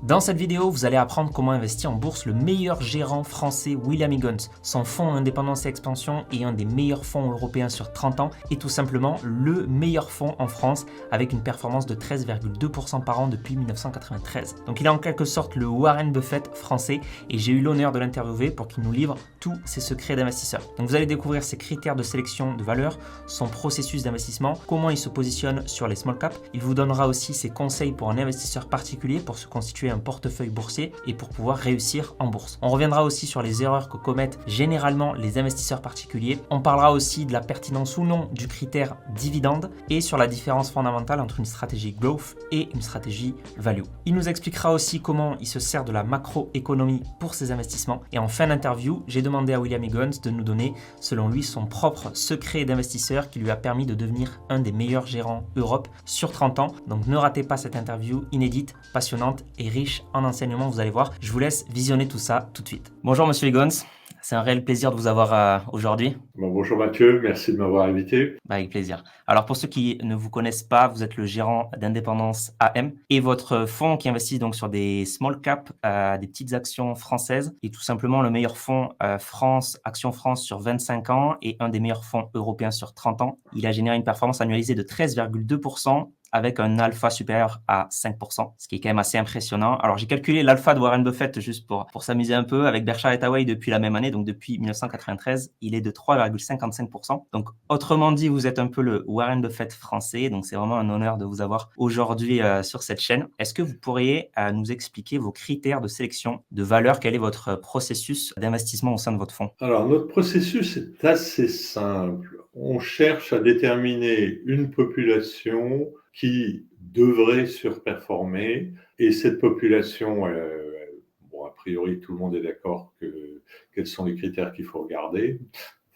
Dans cette vidéo, vous allez apprendre comment investir en bourse le meilleur gérant français William Higgins. Son fonds Indépendance et Expansion est un des meilleurs fonds européens sur 30 ans et tout simplement le meilleur fonds en France avec une performance de 13,2% par an depuis 1993. Donc il est en quelque sorte le Warren Buffett français et j'ai eu l'honneur de l'interviewer pour qu'il nous livre tous ses secrets d'investisseur. Donc vous allez découvrir ses critères de sélection de valeurs, son processus d'investissement, comment il se positionne sur les small caps. Il vous donnera aussi ses conseils pour un investisseur particulier pour se constituer un portefeuille boursier et pour pouvoir réussir en bourse. On reviendra aussi sur les erreurs que commettent généralement les investisseurs particuliers. On parlera aussi de la pertinence ou non du critère dividende et sur la différence fondamentale entre une stratégie growth et une stratégie value. Il nous expliquera aussi comment il se sert de la macroéconomie pour ses investissements. Et en fin d'interview, j'ai demandé à William Higgins de nous donner, selon lui, son propre secret d'investisseur qui lui a permis de devenir un des meilleurs gérants Europe sur 30 ans. Donc ne ratez pas cette interview inédite, passionnante et riche en enseignements, vous allez voir. Je vous laisse visionner tout ça tout de suite. Bonjour Monsieur Higgins, c'est un réel plaisir de vous avoir aujourd'hui. Bonjour Mathieu, merci de m'avoir invité. Avec plaisir. Alors pour ceux qui ne vous connaissent pas, vous êtes le gérant d'Indépendance AM et votre fonds qui investit donc sur des small caps, des petites actions françaises est tout simplement le meilleur fonds Action France sur 25 ans et un des meilleurs fonds européens sur 30 ans. Il a généré une performance annualisée de 13,2% avec un alpha supérieur à 5%, ce qui est quand même assez impressionnant. Alors, j'ai calculé l'alpha de Warren Buffett juste pour s'amuser un peu avec Berkshire Hathaway depuis la même année, donc depuis 1993, il est de 3,55%. Donc, autrement dit, vous êtes un peu le Warren Buffett français, donc c'est vraiment un honneur de vous avoir aujourd'hui sur cette chaîne. Est-ce que vous pourriez nous expliquer vos critères de sélection de valeur? Quel est votre processus d'investissement au sein de votre fonds? Alors, notre processus est assez simple. On cherche à déterminer une population qui devrait surperformer et cette population, a priori, tout le monde est d'accord que quels sont les critères qu'il faut regarder.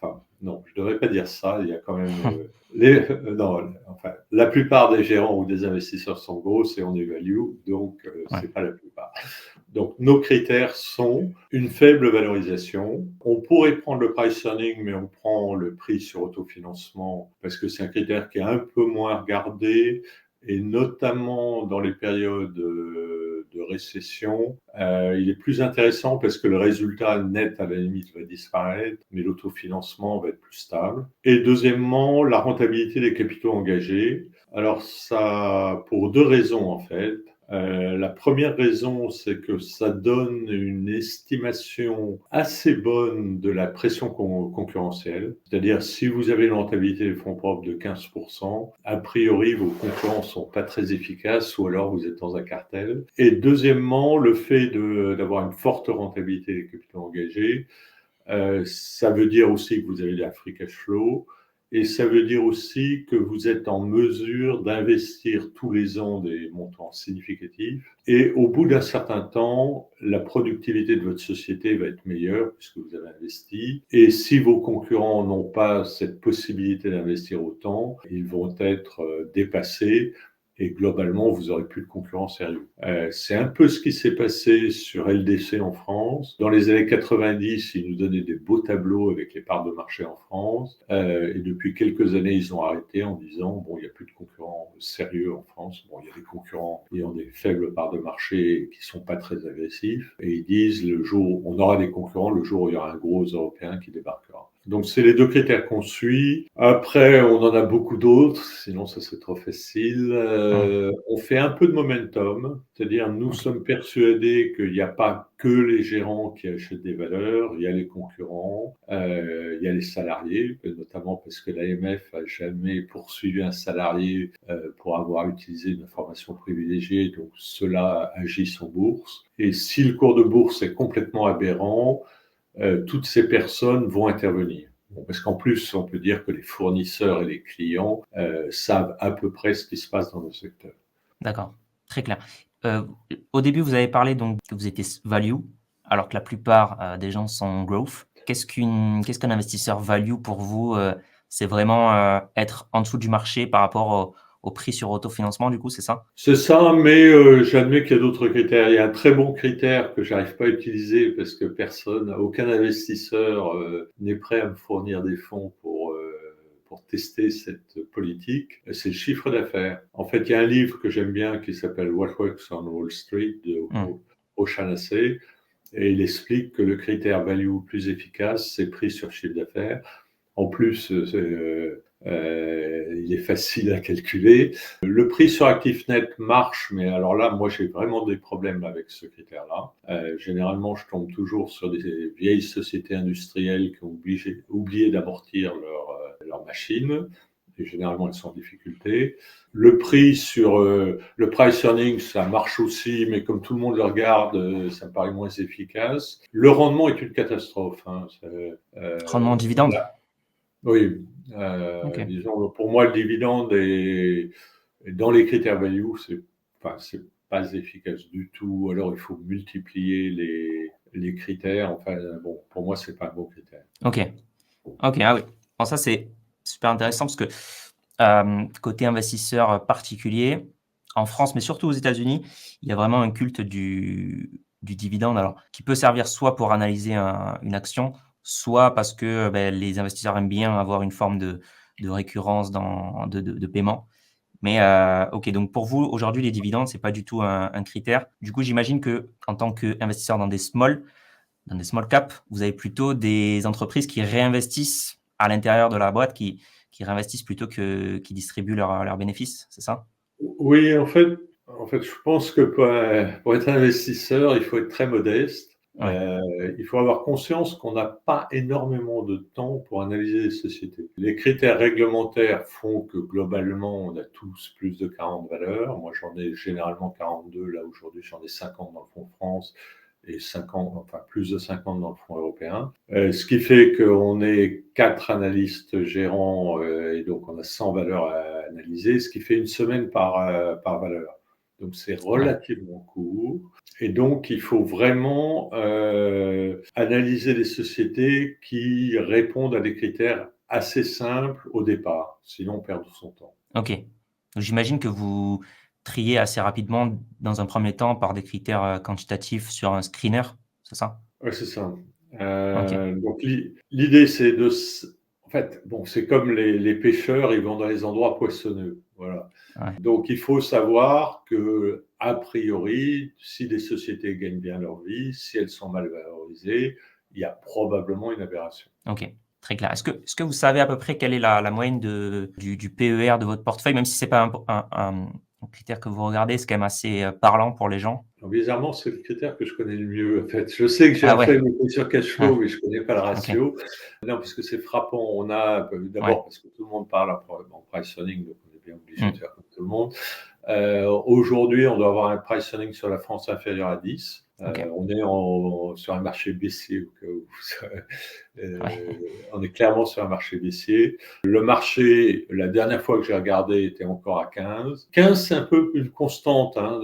Enfin, non, je ne devrais pas dire ça. Il y a quand même la plupart des gérants ou des investisseurs sont grosses et on est value, donc c'est pas la plupart. Donc, nos critères sont une faible valorisation. On pourrait prendre le price earning, mais on prend le prix sur autofinancement parce que c'est un critère qui est un peu moins regardé et notamment dans les périodes de récession, il est plus intéressant parce que le résultat net, à la limite, va disparaître, mais l'autofinancement va être plus stable. Et deuxièmement, la rentabilité des capitaux engagés. Alors ça, pour deux raisons en fait. La première raison, c'est que ça donne une estimation assez bonne de la pression concurrentielle. C'est-à-dire, si vous avez une rentabilité des fonds propres de 15%, a priori, vos concurrents sont pas très efficaces ou alors vous êtes dans un cartel. Et deuxièmement, le fait d'avoir une forte rentabilité des capitaux engagés, ça veut dire aussi que vous avez de la free cash flow. Et ça veut dire aussi que vous êtes en mesure d'investir tous les ans des montants significatifs. Et au bout d'un certain temps, la productivité de votre société va être meilleure puisque vous avez investi. Et si vos concurrents n'ont pas cette possibilité d'investir autant, ils vont être dépassés. Et globalement, vous n'aurez plus de concurrents sérieux. C'est un peu ce qui s'est passé sur LDC en France. Dans les années 90, ils nous donnaient des beaux tableaux avec les parts de marché en France. Et depuis quelques années, ils ont arrêté en disant, bon, il n'y a plus de concurrents sérieux en France. Bon, il y a des concurrents ayant des faibles parts de marché qui ne sont pas très agressifs. Et ils disent, le jour où on aura des concurrents, le jour où il y aura un gros Européen qui débarquera. Donc, c'est les deux critères qu'on suit. Après, on en a beaucoup d'autres, sinon ça serait trop facile. On fait un peu de momentum, c'est-à-dire nous sommes persuadés qu'il n'y a pas que les gérants qui achètent des valeurs, il y a les concurrents, il y a les salariés, notamment parce que l'AMF a jamais poursuivi un salarié pour avoir utilisé une information privilégiée, donc ceux-là agissent en bourse. Et si le cours de bourse est complètement aberrant, toutes ces personnes vont intervenir. Bon, parce qu'en plus, on peut dire que les fournisseurs et les clients savent à peu près ce qui se passe dans le secteur. D'accord, très clair. Au début, vous avez parlé donc que vous étiez value, alors que la plupart des gens sont growth. Qu'est-ce qu'un investisseur value pour vous? C'est vraiment être en dessous du marché par rapport au prix sur autofinancement, du coup, c'est ça? C'est ça, mais j'admets qu'il y a d'autres critères. Il y a un très bon critère que j'arrive pas à utiliser parce que aucun investisseur n'est prêt à me fournir des fonds pour pour tester cette politique, c'est le chiffre d'affaires. En fait, il y a un livre que j'aime bien qui s'appelle What Works on Wall Street de O'Shaughnessy, et il explique que le critère value plus efficace, c'est prix sur chiffre d'affaires. En plus, il est facile à calculer. Le prix sur actif net marche, mais alors là, moi, j'ai vraiment des problèmes avec ce critère-là. Généralement, je tombe toujours sur des vieilles sociétés industrielles qui ont oublié d'amortir leurs machines. Et généralement, elles sont en difficulté. Le prix sur le price earning, ça marche aussi, mais comme tout le monde le regarde, ça me paraît moins efficace. Le rendement est une catastrophe. Hein. Rendement dividende. Oui, Ok. disons, pour moi, le dividende est dans les critères value, c'est pas efficace du tout. Alors, il faut multiplier les critères. Enfin, bon, pour moi, c'est pas un bon critère. Ok. Ah oui. Bon, ça, c'est super intéressant parce que côté investisseur particulier, en France, mais surtout aux États-Unis, il y a vraiment un culte du dividende, alors qui peut servir soit pour analyser une action, soit parce que les investisseurs aiment bien avoir une forme de récurrence de paiement. Mais ok, donc pour vous, aujourd'hui, les dividendes, c'est pas du tout un critère. Du coup, j'imagine que en tant qu'investisseur dans des small caps, vous avez plutôt des entreprises qui réinvestissent à l'intérieur de la boîte, qui réinvestissent plutôt que qui distribuent leurs bénéfices, c'est ça? Oui, en fait, je pense que pour être investisseur, il faut être très modeste. Ouais. Il faut avoir conscience qu'on n'a pas énormément de temps pour analyser les sociétés. Les critères réglementaires font que globalement, on a tous plus de 40 valeurs. Moi, j'en ai généralement 42. Là, aujourd'hui, j'en ai 50 dans le fonds France et 50, enfin plus de 50 dans le fonds européen. Ce qui fait qu'on est 4 analystes gérants et donc on a 100 valeurs à analyser, ce qui fait une semaine par valeur. Donc c'est relativement court. Et donc il faut vraiment analyser des sociétés qui répondent à des critères assez simples au départ, sinon on perd son temps. Ok. Donc, j'imagine que vous triez assez rapidement, dans un premier temps, par des critères quantitatifs sur un screener, c'est ça? Oui, c'est ça. Ok. Donc l'idée, c'est en fait, bon, c'est comme les pêcheurs, ils vont dans les endroits poissonneux. Voilà. Ouais. Donc il faut savoir que, a priori, si les sociétés gagnent bien leur vie, si elles sont mal valorisées, il y a probablement une aberration. Ok. Très clair. Est-ce que vous savez à peu près quelle est la moyenne du PER de votre portefeuille, même si c'est pas un critère que vous regardez, c'est quand même assez parlant pour les gens. Donc, bizarrement, c'est le critère que je connais le mieux. En fait, je sais que j'ai Ah un ouais. faible sur cash flow, mais je connais pas le Ok. ratio. Non, parce que c'est frappant. On a Ouais. d'abord parce que tout le monde parle en price earning, donc on est bien obligé de Mm. faire comme tout le monde. Aujourd'hui, on doit avoir un price earning sur la France inférieur à 10. Ok. On est sur un marché baissier. Ouais. On est clairement sur un marché baissier. Le marché, la dernière fois que j'ai regardé, était encore à 15. 15, c'est un peu une constante. Hein,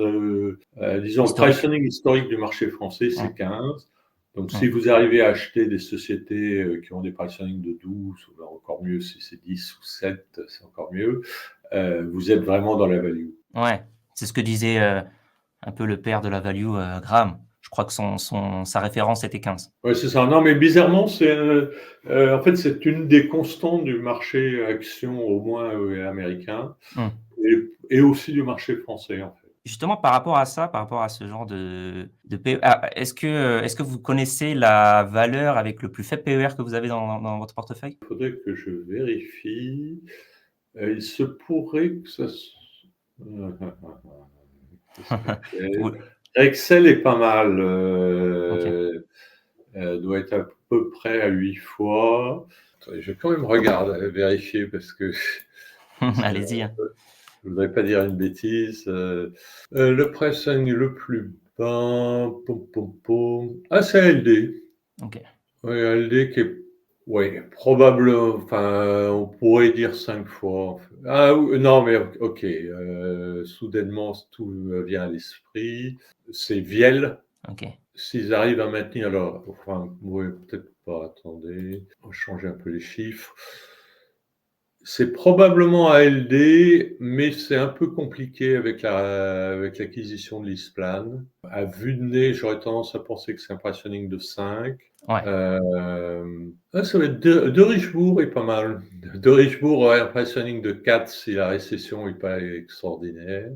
disons, le price Historique. earning historique du marché français, c'est Ouais. 15. Donc, si Ouais. vous arrivez à acheter des sociétés qui ont des price earning de 12, ou encore mieux, si c'est 10 ou 7, c'est encore mieux, vous êtes vraiment dans la value. Ouais. C'est ce que disait un peu le père de la value, Graham. Je crois que sa référence était 15. Oui, c'est ça. Non, mais bizarrement, en fait, c'est une des constantes du marché action, au moins américain, Mm. et aussi du marché français, en fait. Justement, par rapport à ça, par rapport à ce genre de PE, est-ce que vous connaissez la valeur avec le plus faible PER que vous avez dans votre portefeuille? Il faudrait que je vérifie. Il se pourrait que ça... Qu'est-ce que c'est? Vous- Excel est pas mal. Ok. Doit être à peu près à 8 fois. Attendez, je vais quand même regarder, vérifier, parce que Allez-y, hein. je voudrais pas dire une bêtise. Le pressing le plus bas, ah, c'est ALD. Ok. Oui, ALD qui est, ouais, probablement, enfin, on pourrait dire 5 fois. En fait. Ah non, mais ok, soudainement tout me vient à l'esprit. C'est Viel. Ok. S'ils arrivent à maintenir leur, enfin, ouais, peut-être pas. Attendez, on va changer un peu les chiffres. C'est probablement ALD, mais c'est un peu compliqué avec l'acquisition de LeasePlan. À vue de nez, j'aurais tendance à penser que c'est un price-earning de 5. Ouais, Ça va être de Richebourg est pas mal. De Richebourg aurait un price-earning de 4 si la récession n'est pas extraordinaire.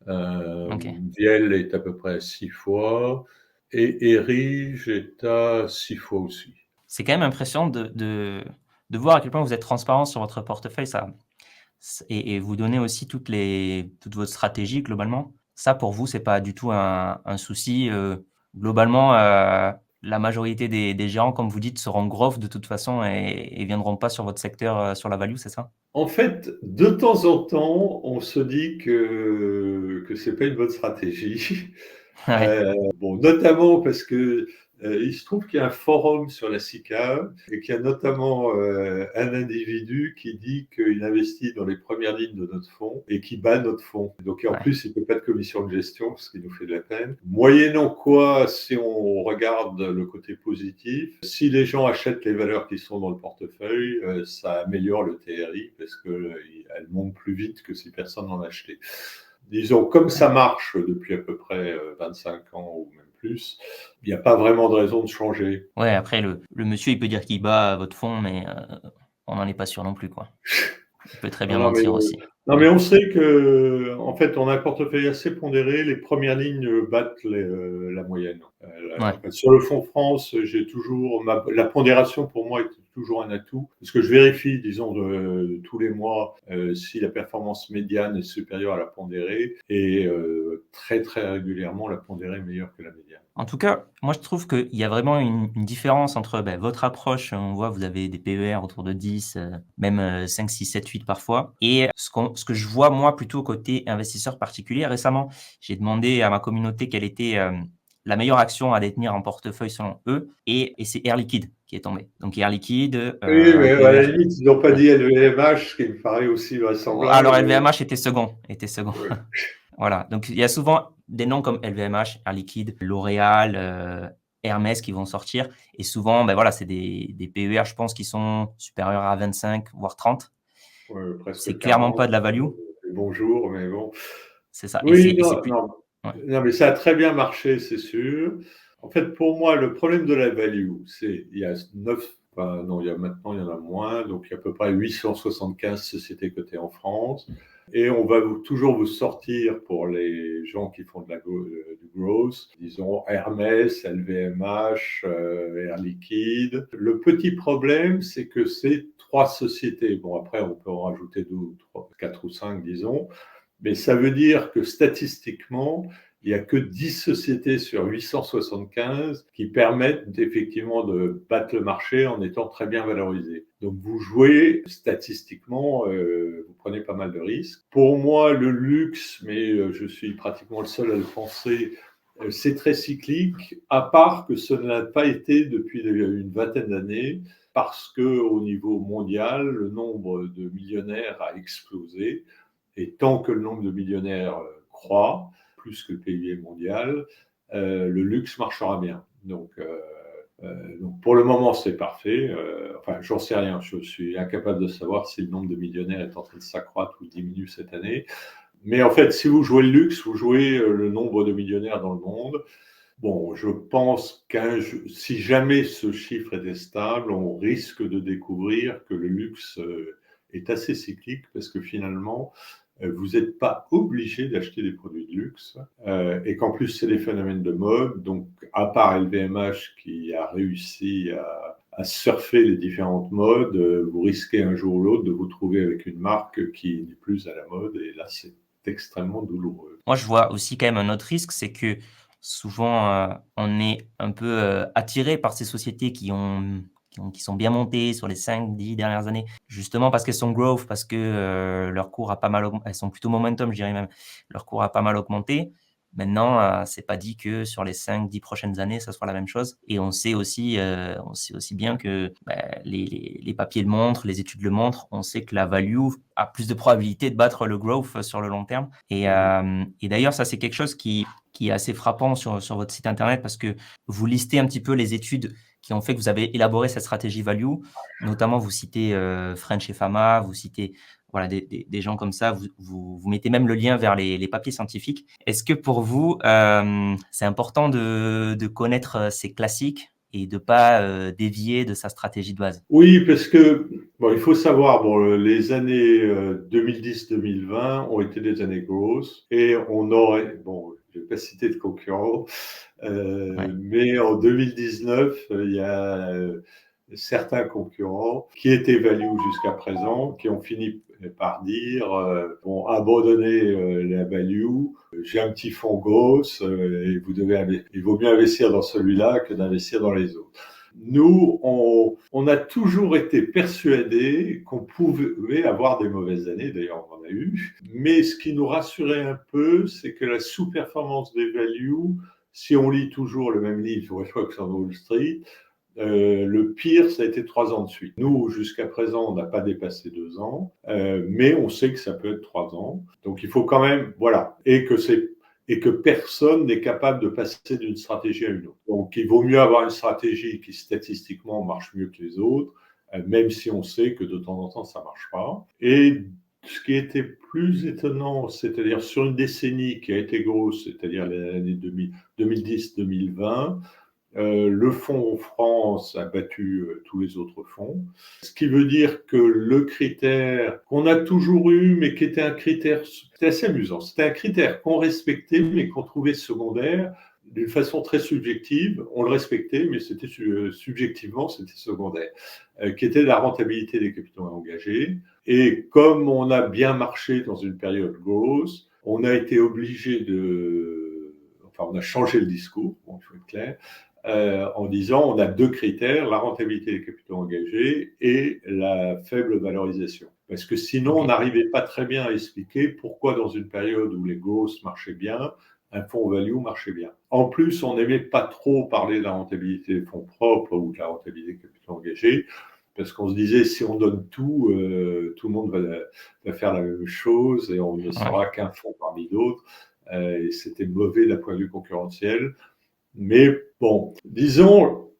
ok. Viel est à peu près à 6 fois. Et Erige est à 6 fois aussi. C'est quand même impressionnant de voir à quel point vous êtes transparent sur votre portefeuille, et vous donnez aussi toute votre stratégie globalement. Ça, pour vous, c'est pas du tout un souci. Globalement, la majorité des gérants, comme vous dites, seront growth de toute façon et viendront pas sur votre secteur, sur la value, c'est ça? En fait, de temps en temps, on se dit que c'est pas une bonne stratégie. Ouais, Bon, notamment parce que il se trouve qu'il y a un forum sur la SICAV et qu'il y a notamment un individu qui dit qu'il investit dans les premières lignes de notre fonds et qui bat notre fonds. Donc en ouais. plus, il ne peut pas de commission de gestion, ce qui nous fait de la peine. Moyennant quoi, si on regarde le côté positif, si les gens achètent les valeurs qui sont dans le portefeuille, ça améliore le TRI parce qu'elles montent plus vite que si personne n'en achetait. Disons, comme ça marche depuis à peu près 25 ans ou même plus, il n'y a pas vraiment de raison de changer. Ouais, après, le monsieur, il peut dire qu'il bat votre fonds, mais on n'en est pas sûr non plus, quoi. Il peut très Non, bien non, mais, mentir aussi. non, mais on sait que, en fait, on a un portefeuille assez pondéré. Les premières lignes battent la moyenne. Ouais, Sur le fonds France, j'ai toujours la pondération pour moi est toujours un atout parce que je vérifie, disons, tous les mois si la performance médiane est supérieure à la pondérée et très très régulièrement la pondérée est meilleure que la médiane. en tout cas, moi je trouve qu'il y a vraiment une différence entre votre approche, on voit vous avez des PER autour de 10, même 5, 6, 7, 8 parfois, et ce que je vois moi plutôt côté investisseur particulier. Récemment, j'ai demandé à ma communauté quelle était la meilleure action à détenir en portefeuille selon eux, et c'est Air Liquide qui est tombé. Donc Air Liquide, Oui, un mais à la PER. limite, ils n'ont pas Ouais. dit LVMH, ce qui me paraît aussi Alors vraisemblable. LVMH était second, était second. Ouais. Voilà, donc il y a souvent des noms comme LVMH, Air Liquide, L'Oréal, Hermès qui vont sortir, et souvent, voilà, c'est des PER, je pense, qui sont supérieurs à 25 voire 30. Ouais, presque C'est clairement 40. pas de la value, Bonjour, mais bon. c'est ça, et Oui, c'est non, plus non. ouais, Non, mais ça a très bien marché, c'est sûr. En fait, pour moi, le problème de la value, c'est il y a 9, enfin, non, il y a maintenant, il y en a moins, donc il y a à peu près 875 sociétés cotées en France. Et on va toujours vous sortir pour les gens qui font du growth, disons Hermès, LVMH, Air Liquide. Le petit problème, c'est que c'est 3 sociétés. Bon, après, on peut en rajouter 2 ou 3, 4 ou 5, disons. Mais ça veut dire que statistiquement, il n'y a que 10 sociétés sur 875 qui permettent effectivement de battre le marché en étant très bien valorisées. Donc vous jouez statistiquement, vous prenez pas mal de risques. Pour moi, le luxe, mais je suis pratiquement le seul à le penser, c'est très cyclique, à part que ce n'a pas été depuis une vingtaine d'années, parce que au niveau mondial, le nombre de millionnaires a explosé. Et tant que le nombre de millionnaires croît, plus que le PIB mondial, le luxe marchera bien. Donc pour le moment, c'est parfait. Enfin, j'en sais rien. Je suis incapable de savoir si le nombre de millionnaires est en train de s'accroître ou diminue cette année. Mais en fait, si vous jouez le luxe, vous jouez le nombre de millionnaires dans le monde. Bon, je pense si jamais ce chiffre était stable, on risque de découvrir que le luxe est assez cyclique parce que finalement, vous n'êtes pas obligé d'acheter des produits de luxe et qu'en plus, c'est des phénomènes de mode. Donc, à part LVMH qui a réussi à surfer les différentes modes, vous risquez un jour ou l'autre de vous trouver avec une marque qui n'est plus à la mode et là, c'est extrêmement douloureux. moi, je vois aussi quand même un autre risque, c'est que souvent, on est un peu, attiré par ces sociétés qui sont bien montées sur les 5, 10 dernières années, justement parce qu'elles sont growth, parce que, leur cours a pas mal elles sont plutôt momentum, je dirais même. Leur cours a pas mal augmenté. Maintenant, c'est pas dit que sur les 5, 10 prochaines années, ça soit la même chose, et on sait aussi bien que, les papiers le montrent, les études le montrent. On sait que la value a plus de probabilité de battre le growth sur le long terme, et d'ailleurs, ça, c'est quelque chose qui est assez frappant sur votre site internet, parce que vous listez un petit peu les études qui ont fait que vous avez élaboré cette stratégie value. Notamment, vous citez French et Fama, vous citez voilà, des gens comme ça, vous mettez même le lien vers les papiers scientifiques. Est-ce que pour vous, c'est important de connaître ces classiques et de ne pas dévier de sa stratégie de base? Oui, parce que bon, il faut savoir, bon, les années 2010-2020 ont été des années grosses et on aurait, bon, je ne vais pas citer de concurrents, Ouais. mais en 2019, il y a certains concurrents qui étaient value jusqu'à présent, qui ont fini par dire bon, abandonnez la value, j'ai un petit fonds grosse et il vaut mieux investir dans celui-là que d'investir dans les autres. Nous, on a toujours été persuadés qu'on pouvait avoir des mauvaises années, d'ailleurs on en a eu, mais ce qui nous rassurait un peu, c'est que la sous-performance des values, si on lit toujours le même livre, Fox on Wall Street, le pire, ça a été 3 ans de suite. Nous, jusqu'à présent, on n'a pas dépassé 2 ans, mais on sait que ça peut être 3 ans. Donc, il faut quand même, voilà, et que personne n'est capable de passer d'une stratégie à une autre. Donc, il vaut mieux avoir une stratégie qui statistiquement marche mieux que les autres, même si on sait que de temps en temps, ça marche pas. Et ce qui était plus étonnant, c'est-à-dire sur une décennie qui a été grosse, c'est-à-dire l'année 2010-2020, le fonds en France a battu tous les autres fonds, ce qui veut dire que le critère qu'on a toujours eu, mais qui était un critère, c'était assez amusant, c'était un critère qu'on respectait, mais qu'on trouvait secondaire, d'une façon très subjective, on le respectait, mais c'était subjectivement, c'était secondaire, qui était la rentabilité des capitaux engagés. Et comme on a bien marché dans une période grosse, on a été obligé enfin, on a changé le discours, bon, il faut être clair, en disant on a 2 critères, la rentabilité des capitaux engagés et la faible valorisation. Parce que sinon, on n'arrivait pas très bien à expliquer pourquoi dans une période où les grosses marchaient bien, un fonds value marchait bien. En plus, on n'aimait pas trop parler de la rentabilité des fonds propres ou de la rentabilité des capitaux engagés, parce qu'on se disait si on donne tout, tout le monde va faire la même chose et on ne sera qu'un fonds parmi d'autres. Et c'était mauvais d'un point de vue concurrentiel. Mais bon, disons,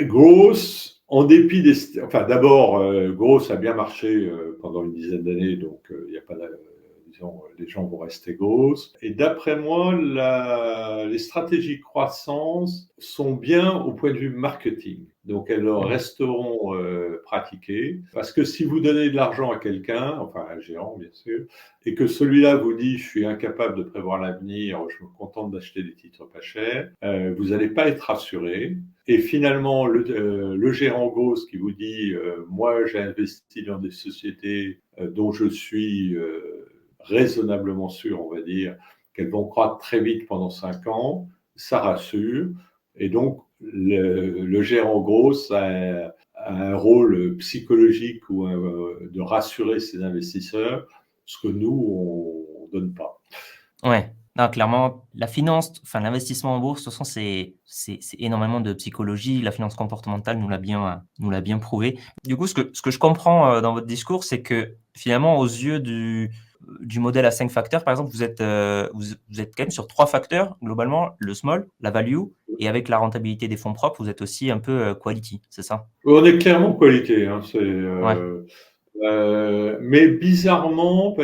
Gross, en dépit des... Enfin, d'abord, Gross a bien marché pendant une dizaine d'années, donc il n'y a pas... disons, les gens vont rester grosses. Et d'après moi, les stratégies de croissance sont bien au point de vue marketing. Donc, elles resteront pratiquées. Parce que si vous donnez de l'argent à quelqu'un, enfin à un géant, bien sûr, et que celui-là vous dit « je suis incapable de prévoir l'avenir, je me contente d'acheter des titres pas chers », vous n'allez pas être rassuré. Et finalement, le gérant grosse qui vous dit moi, j'ai investi dans des sociétés dont je suis raisonnablement sûr, on va dire, qu'elles vont croître très vite pendant 5 ans, ça rassure. Et donc, le gérant grosse a un rôle psychologique ou de rassurer ses investisseurs, ce que nous, on ne donne pas. Ouais, non, clairement, la finance, enfin l'investissement en bourse, de toute façon, c'est énormément de psychologie. La finance comportementale nous l'a bien prouvé. Du coup, ce que je comprends dans votre discours, c'est que finalement, aux yeux du modèle à 5 facteurs, par exemple, vous êtes quand même sur 3 facteurs, globalement, le small, la value, et avec la rentabilité des fonds propres, vous êtes aussi un peu quality, c'est ça? On est clairement qualité, hein, Ouais. mais bizarrement,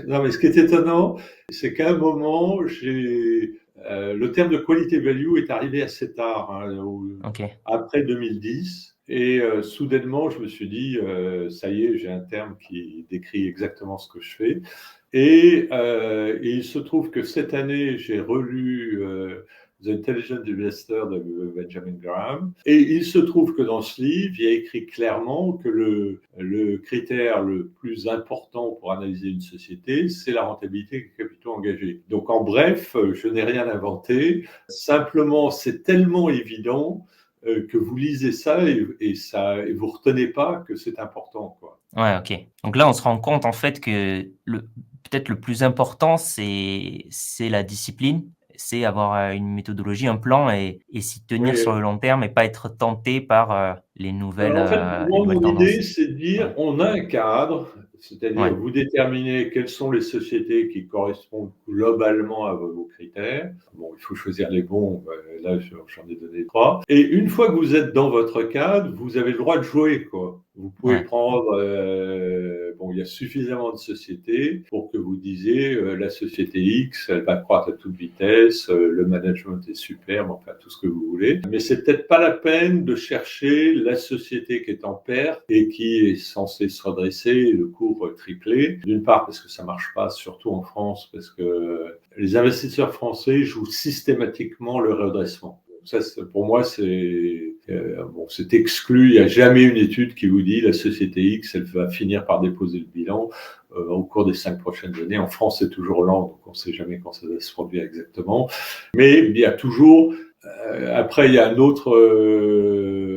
non, mais ce qui est étonnant, c'est qu'à un moment, le terme de quality value est arrivé assez tard, hein, après 2010, et soudainement, je me suis dit, ça y est, j'ai un terme qui décrit exactement ce que je fais. Et il se trouve que cette année, j'ai relu The Intelligent Investor de Benjamin Graham. Et il se trouve que dans ce livre, il y a écrit clairement que le critère le plus important pour analyser une société, c'est la rentabilité des capitaux engagés. Donc en bref, je n'ai rien inventé. Simplement, c'est tellement évident que vous lisez ça et vous retenez pas que c'est important, quoi. Ouais, ok. Donc là, on se rend compte en fait que peut-être le plus important, c'est la discipline, c'est avoir une méthodologie, un plan et s'y tenir Oui. sur le long terme et pas être tenté par les nouvelles, Alors en fait, les moi, nouvelles mon idée, tendances. c'est de dire, Ouais. on a un cadre, Ouais. c'est-à-dire vous déterminez quelles sont les sociétés qui correspondent globalement à vos critères. Bon, il faut choisir les bons, là, j'en ai donné 3. Et une fois que vous êtes dans votre cadre, vous avez le droit de jouer, quoi. Vous pouvez prendre, il y a suffisamment de sociétés pour que vous disiez la société X, elle va croître à toute vitesse, le management est superbe, enfin tout ce que vous voulez. Mais c'est peut-être pas la peine de chercher la société qui est en perte et qui est censée se redresser, le cours triplé. D'une part parce que ça marche pas, surtout en France, parce que les investisseurs français jouent systématiquement le redressement. Ça, pour moi, c'est exclu. Il n'y a jamais une étude qui vous dit la société X, elle va finir par déposer le bilan au cours des 5 prochaines années. En France, c'est toujours lent, donc on ne sait jamais quand ça va se produire exactement. Mais il y a toujours... après, il y a un autre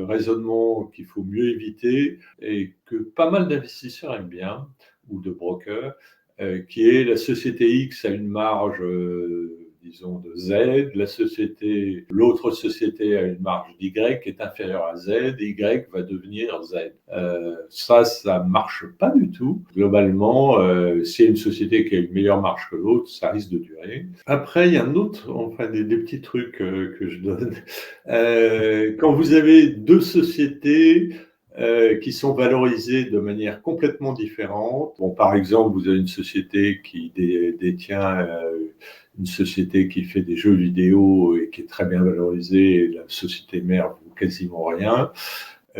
raisonnement qu'il faut mieux éviter et que pas mal d'investisseurs aiment bien, ou de brokers, qui est la société X a une marge... disons de Z, l'autre société a une marge d'Y qui est inférieure à Z, Y va devenir Z. Ça marche pas du tout. Globalement, s'il y a une société qui a une meilleure marge que l'autre, ça risque de durer. Après, il y a un autre, enfin des petits trucs que je donne. Quand vous avez deux sociétés qui sont valorisées de manière complètement différente. Bon, par exemple, vous avez une société qui détient une société qui fait des jeux vidéo et qui est très bien valorisée, et la société mère vaut quasiment rien.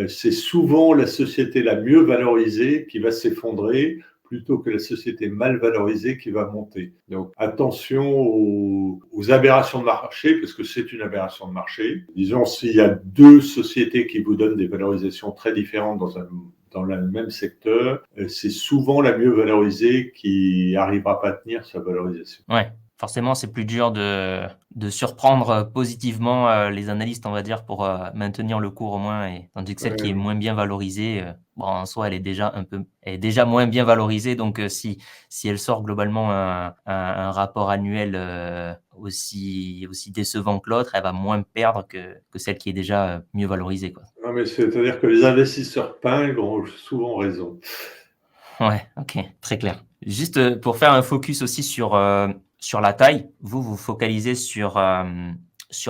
C'est souvent la société la mieux valorisée qui va s'effondrer plutôt que la société mal valorisée qui va monter. Donc attention aux aberrations de marché, parce que c'est une aberration de marché. Disons, s'il y a deux sociétés qui vous donnent des valorisations très différentes dans le même secteur, c'est souvent la mieux valorisée qui n'arrivera pas à tenir sa valorisation. Ouais. Forcément, c'est plus dur de surprendre positivement les analystes, on va dire, pour maintenir le cours au moins. Tandis que celle qui est moins bien valorisée, en soi, elle est déjà moins bien valorisée. Donc, si elle sort globalement un rapport annuel aussi décevant que l'autre, elle va moins perdre que celle qui est déjà mieux valorisée, quoi. Non, mais c'est-à-dire que les investisseurs pingres ont souvent raison. Ouais, ok, très clair. Juste pour faire un focus aussi sur la taille, vous focalisez sur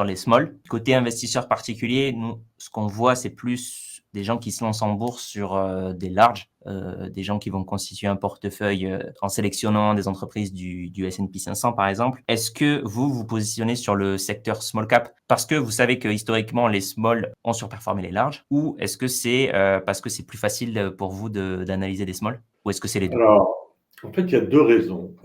les small. Côté investisseur particulier, nous, ce qu'on voit, c'est plus des gens qui se lancent en bourse sur des larges, des gens qui vont constituer un portefeuille en sélectionnant des entreprises du S&P 500 par exemple. Est-ce que vous positionnez sur le secteur small cap parce que vous savez que historiquement les small ont surperformé les larges, ou est-ce que c'est parce que c'est plus facile pour vous d'analyser des small, ou est-ce que c'est les deux? Alors, en fait, il y a deux raisons.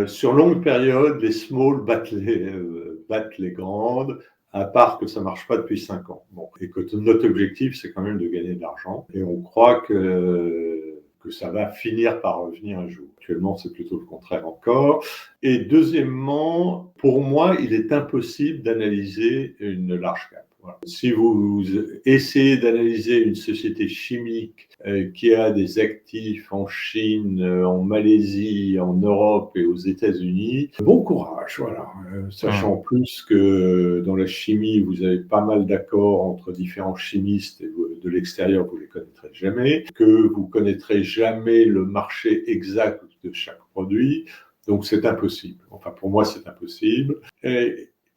Sur longue période, les small battent les grandes, à part que ça marche pas depuis 5 ans. Bon, et que notre objectif, c'est quand même de gagner de l'argent. Et on croit que ça va finir par revenir un jour. Actuellement, c'est plutôt le contraire encore. Et deuxièmement, pour moi, il est impossible d'analyser une large cap. Voilà. Si vous essayez d'analyser une société chimique qui a des actifs en Chine, en Malaisie, en Europe et aux États-Unis, bon courage, voilà. Sachant en plus que dans la chimie, vous avez pas mal d'accords entre différents chimistes et de l'extérieur, vous les connaîtrez jamais, que vous connaîtrez jamais le marché exact de chaque produit. Donc c'est impossible. Enfin, pour moi, c'est impossible.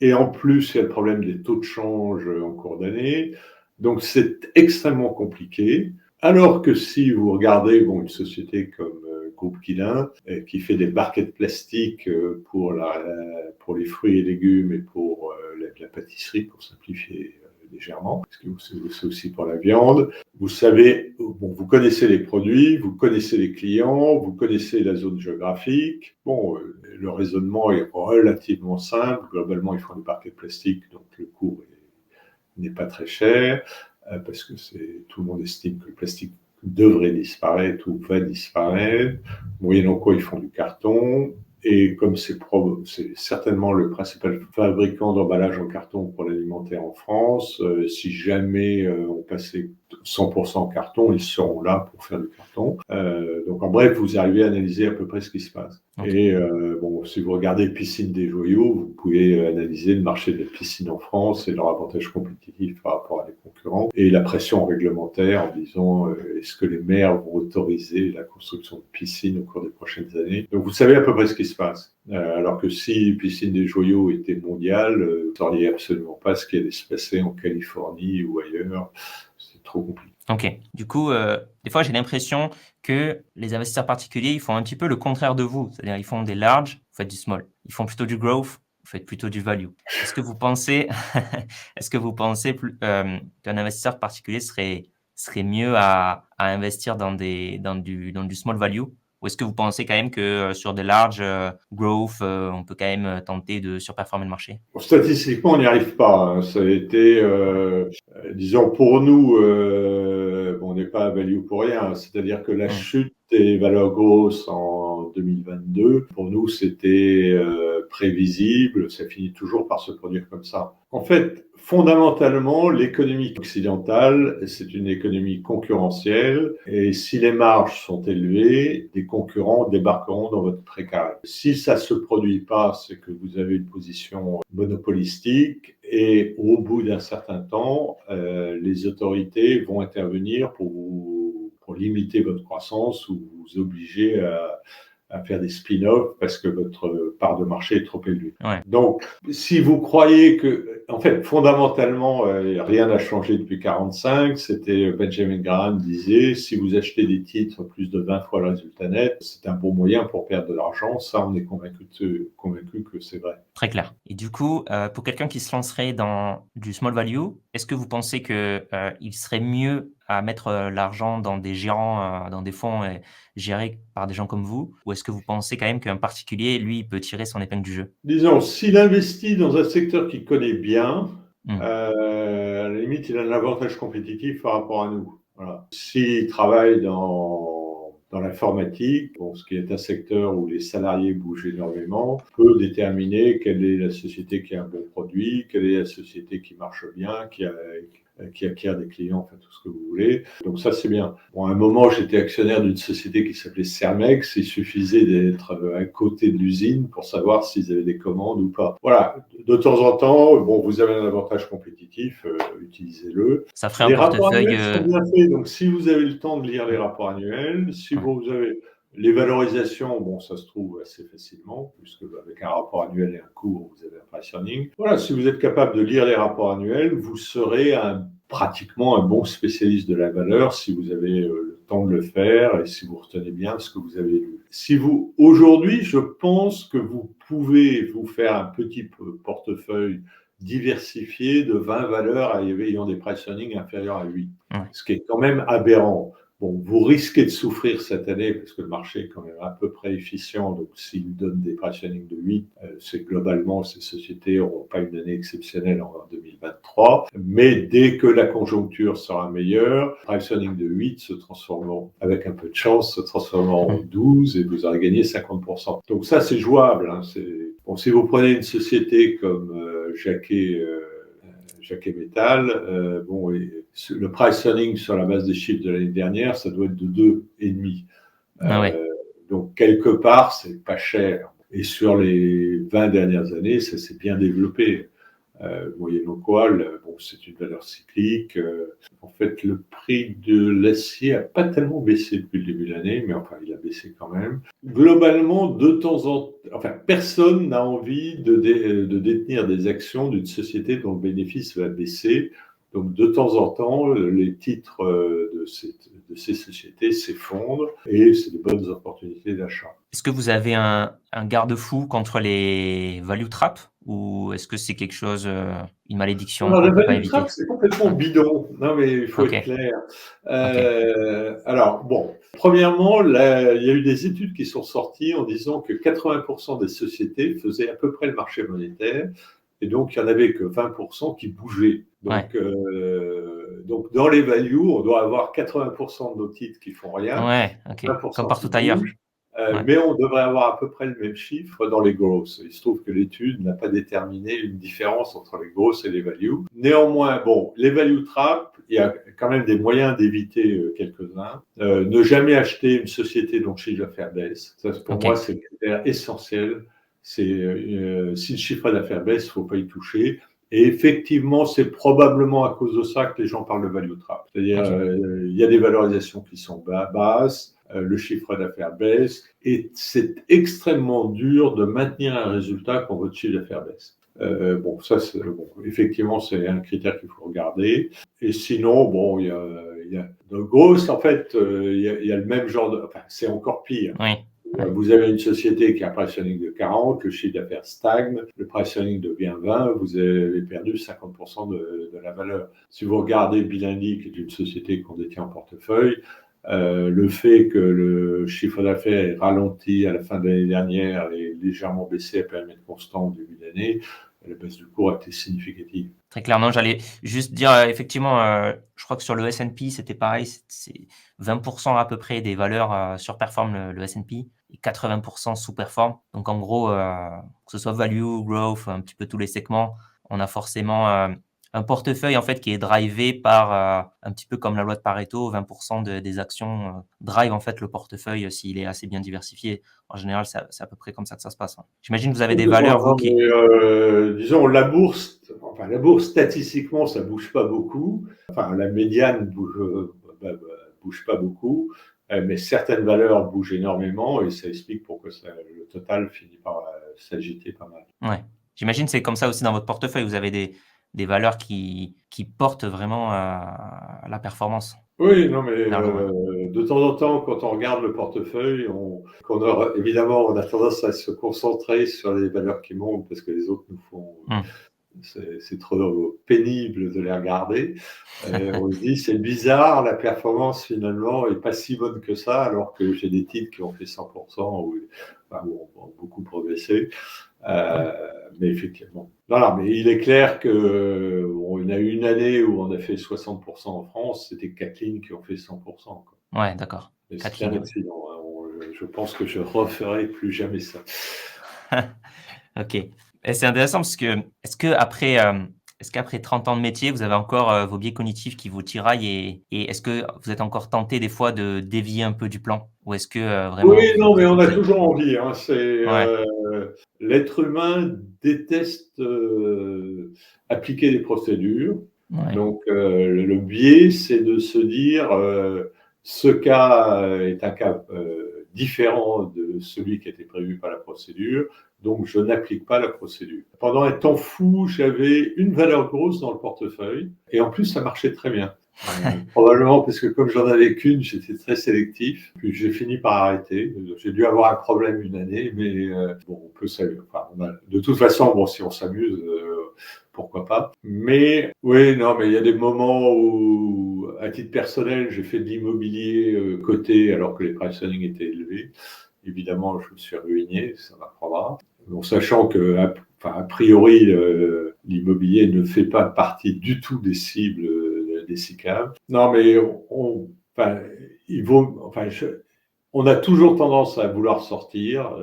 Et en plus, il y a le problème des taux de change en cours d'année. Donc, c'est extrêmement compliqué. Alors que si vous regardez une société comme Groupe Quilin, qui fait des barquettes plastiques pour les fruits et légumes et pour la pâtisserie, pour simplifier légèrement, parce que c'est aussi pour la viande. Vous savez, vous connaissez les produits, vous connaissez les clients, vous connaissez la zone géographique. Le raisonnement est relativement simple. Globalement, ils font des parquets de plastique, donc le coût n'est pas très cher, parce que tout le monde estime que le plastique devrait disparaître ou va disparaître, moyennant quoi ils font du carton. Et comme c'est certainement le principal fabricant d'emballage en carton pour l'alimentaire en France, si jamais on passait 100% en carton, ils seront là pour faire du carton. Donc en bref, vous arrivez à analyser à peu près ce qui se passe. Okay. Et si vous regardez Piscine des Joyaux, vous pouvez analyser le marché des piscines en France et leur avantage compétitif par rapport à des concurrents et la pression réglementaire en disant est-ce que les maires vont autoriser la construction de piscines au cours des prochaines années. Donc vous savez à peu près ce qui se se passe. Alors que si Piscine des Joyaux était mondiale, vous ne sauriez absolument pas ce qui allait se passer en Californie ou ailleurs. C'est trop compliqué. Ok. Du coup, des fois, j'ai l'impression que les investisseurs particuliers, ils font un petit peu le contraire de vous. C'est-à-dire, ils font des large, vous faites du small. Ils font plutôt du growth, vous faites plutôt du value. Est-ce que vous pensez, qu'un investisseur particulier serait mieux à investir dans du small value? Ou est-ce que vous pensez quand même que sur des large growth, on peut quand même tenter de surperformer le marché? Bon, statistiquement, on n'y arrive pas. Hein. Ça a été, disons, pour nous, on n'est pas à value pour rien. C'est-à-dire que la chute des valeurs grosses en 2022, pour nous, c'était prévisible. Ça finit toujours par se produire comme ça. En fait, fondamentalement, l'économie occidentale, c'est une économie concurrentielle. Et si les marges sont élevées, des concurrents débarqueront dans votre précarité. Si ça se produit pas, c'est que vous avez une position monopolistique et au bout d'un certain temps, les autorités vont intervenir pour limiter votre croissance ou vous obliger à faire des spin-offs parce que votre part de marché est trop élevée. Ouais. Donc, si vous croyez que, en fait, fondamentalement, rien n'a changé depuis 45, c'était Benjamin Graham disait, si vous achetez des titres plus de 20 fois le résultat net, c'est un bon moyen pour perdre de l'argent. Ça, on est convaincu que c'est vrai. Très clair. Et du coup, pour quelqu'un qui se lancerait dans du small value, est-ce que vous pensez que il serait mieux à mettre l'argent dans des gérants, dans des fonds gérés par des gens comme vous, ou est-ce que vous pensez quand même qu'un particulier, lui, il peut tirer son épingle du jeu? Disons, s'il investit dans un secteur qu'il connaît bien, Mm. à la limite, il a un avantage compétitif par rapport à nous. Voilà. S'il travaille dans l'informatique, ce qui est un secteur où les salariés bougent énormément, peut déterminer quelle est la société qui a un bon produit, quelle est la société qui marche bien, qui acquiert des clients, enfin tout ce que vous voulez. Donc ça, c'est bien. Bon, à un moment, j'étais actionnaire d'une société qui s'appelait Cermex. Il suffisait d'être à côté de l'usine pour savoir s'ils avaient des commandes ou pas. Voilà. De temps en temps, vous avez un avantage compétitif, utilisez-le. Ça ferait un Les rapports portefeuille. annuels sont bien faits. Donc, si vous avez le temps de lire les rapports annuels, si vous avez les valorisations, ça se trouve assez facilement, puisque avec un rapport annuel et un cours, vous avez un price earning. Voilà, si vous êtes capable de lire les rapports annuels, vous serez pratiquement un bon spécialiste de la valeur si vous avez le temps de le faire et si vous retenez bien ce que vous avez lu. Aujourd'hui, je pense que vous pouvez vous faire un petit portefeuille diversifié de 20 valeurs ayant des price earnings inférieurs à 8, ce qui est quand même aberrant. Vous risquez de souffrir cette année parce que le marché est quand même à peu près efficient. Donc, s'il donne des price earnings de 8, c'est globalement, ces sociétés n'auront pas une année exceptionnelle en 2023. Mais dès que la conjoncture sera meilleure, price earning de 8 se transformeront, avec un peu de chance, se transformeront en 12 et vous aurez gagné 50%. Donc ça, c'est jouable. Hein. Si vous prenez une société comme Jacquet Metal, le price earning sur la base des chiffres de l'année dernière, ça doit être de 2,5. Donc, quelque part, c'est pas cher. Et sur les 20 dernières années, ça s'est bien développé. Moyennant quoi, c'est une valeur cyclique. En fait, le prix de l'acier a pas tellement baissé depuis le début de l'année, mais enfin, il a baissé quand même. Globalement, de temps en temps, personne n'a envie de détenir des actions d'une société dont le bénéfice va baisser. Donc, de temps en temps, les titres de ces sociétés s'effondrent et c'est de bonnes opportunités d'achat. Est-ce que vous avez un garde-fou contre les value traps ou est-ce que c'est quelque chose, une malédiction qu'on La ne peut pas value éviter? trap, c'est complètement bidon. Non, mais il faut être clair. Alors, premièrement, il y a eu des études qui sont sorties en disant que 80% des sociétés faisaient à peu près le marché monétaire. Et donc, il n'y en avait que 20% qui bougeaient. Donc, dans les values, on doit avoir 80% de nos titres qui font rien. 20% Comme partout qui ailleurs. bougent. Mais on devrait avoir à peu près le même chiffre dans les growth. Il se trouve que l'étude n'a pas déterminé une différence entre les growth et les values. Néanmoins, les value traps, il y a quand même des moyens d'éviter quelques-uns. Ne jamais acheter une société dont le chiffre d'affaires baisse. Ça, pour moi, c'est le critère essentiel. Si le chiffre d'affaires baisse, il ne faut pas y toucher. Et effectivement, c'est probablement à cause de ça que les gens parlent de value trap. C'est-à-dire, il y a des valorisations qui sont basses. le chiffre d'affaires baisse et c'est extrêmement dur de maintenir un résultat quand votre chiffre d'affaires baisse. Bon, ça, effectivement, c'est un critère qu'il faut regarder. Et sinon, bon, il y a de grosses, en fait, il y a le même genre de, enfin, c'est encore pire. Oui. Vous avez une société qui a un price earning de 40, le chiffre d'affaires stagne, le price earning devient 20, vous avez perdu 50% de la valeur. Si vous regardez Bilindy, qui est une société qu'on détient en portefeuille, le fait que le chiffre d'affaires est ralenti à la fin de l'année dernière et légèrement baissé à périmètre constant au début de l'année, la baisse du cours a été significative. Très clairement, j'allais juste dire, effectivement, je crois que sur le S&P, c'était pareil, c'est 20% à peu près des valeurs surperforment le S&P et 80% sous-performent. Donc en gros, que ce soit value, growth, un petit peu tous les segments, on a forcément un portefeuille en fait qui est drivé par un petit peu comme la loi de Pareto, 20% des actions drive en fait le portefeuille s'il est assez bien diversifié. En général, c'est à peu près comme ça que ça se passe. J'imagine que vous avez des valeurs, vous, qui... disons, la bourse, statistiquement, ça bouge pas beaucoup. Enfin, la médiane bouge pas beaucoup, mais certaines valeurs bougent énormément et ça explique pourquoi le total finit par s'agiter pas mal. Ouais. J'imagine que c'est comme ça aussi dans votre portefeuille. Vous avez des valeurs qui portent vraiment la performance. Oui, non, mais Ouais. de temps en temps, quand on regarde le portefeuille, évidemment, on a tendance à se concentrer sur les valeurs qui montent parce que les autres nous font. C'est trop pénible de les regarder. On se dit, c'est bizarre, la performance finalement est pas si bonne que ça, alors que j'ai des titres qui ont fait 100% ou ont beaucoup progressé. Mais effectivement. Non, mais il est clair que on a eu une année où on a fait 60% en France, c'était 4 lignes qui ont fait 100%. Quoi. Ouais, d'accord. C'était un accident. Hein. Je pense que je referai plus jamais ça. Ok. Et c'est intéressant parce que est-ce qu'après 30 ans de métier, vous avez encore vos biais cognitifs qui vous tiraillent et est-ce que vous êtes encore tenté des fois de dévier un peu du plan ou est-ce que vraiment Oui, non, mais on a toujours envie. Hein. L'être humain déteste appliquer des procédures. Ouais. Donc, le biais, c'est de se dire ce cas est un cas différent de celui qui était prévu par la procédure, donc je n'applique pas la procédure. Pendant un temps fou, j'avais une valeur grosse dans le portefeuille et en plus, ça marchait très bien. Probablement parce que comme j'en avais qu'une, j'étais très sélectif. Puis j'ai fini par arrêter. J'ai dû avoir un problème une année, mais bon, on peut s'amuser. Enfin, de toute façon, bon, si on s'amuse, pourquoi pas. Mais oui, non, mais il y a des moments où, à titre personnel, j'ai fait de l'immobilier coté alors que les price earnings étaient élevés. Évidemment, je me suis ruiné, ça m'apprendra. En sachant que, a priori, l'immobilier ne fait pas partie du tout des cibles des SICAV. Non, mais on a toujours tendance à vouloir sortir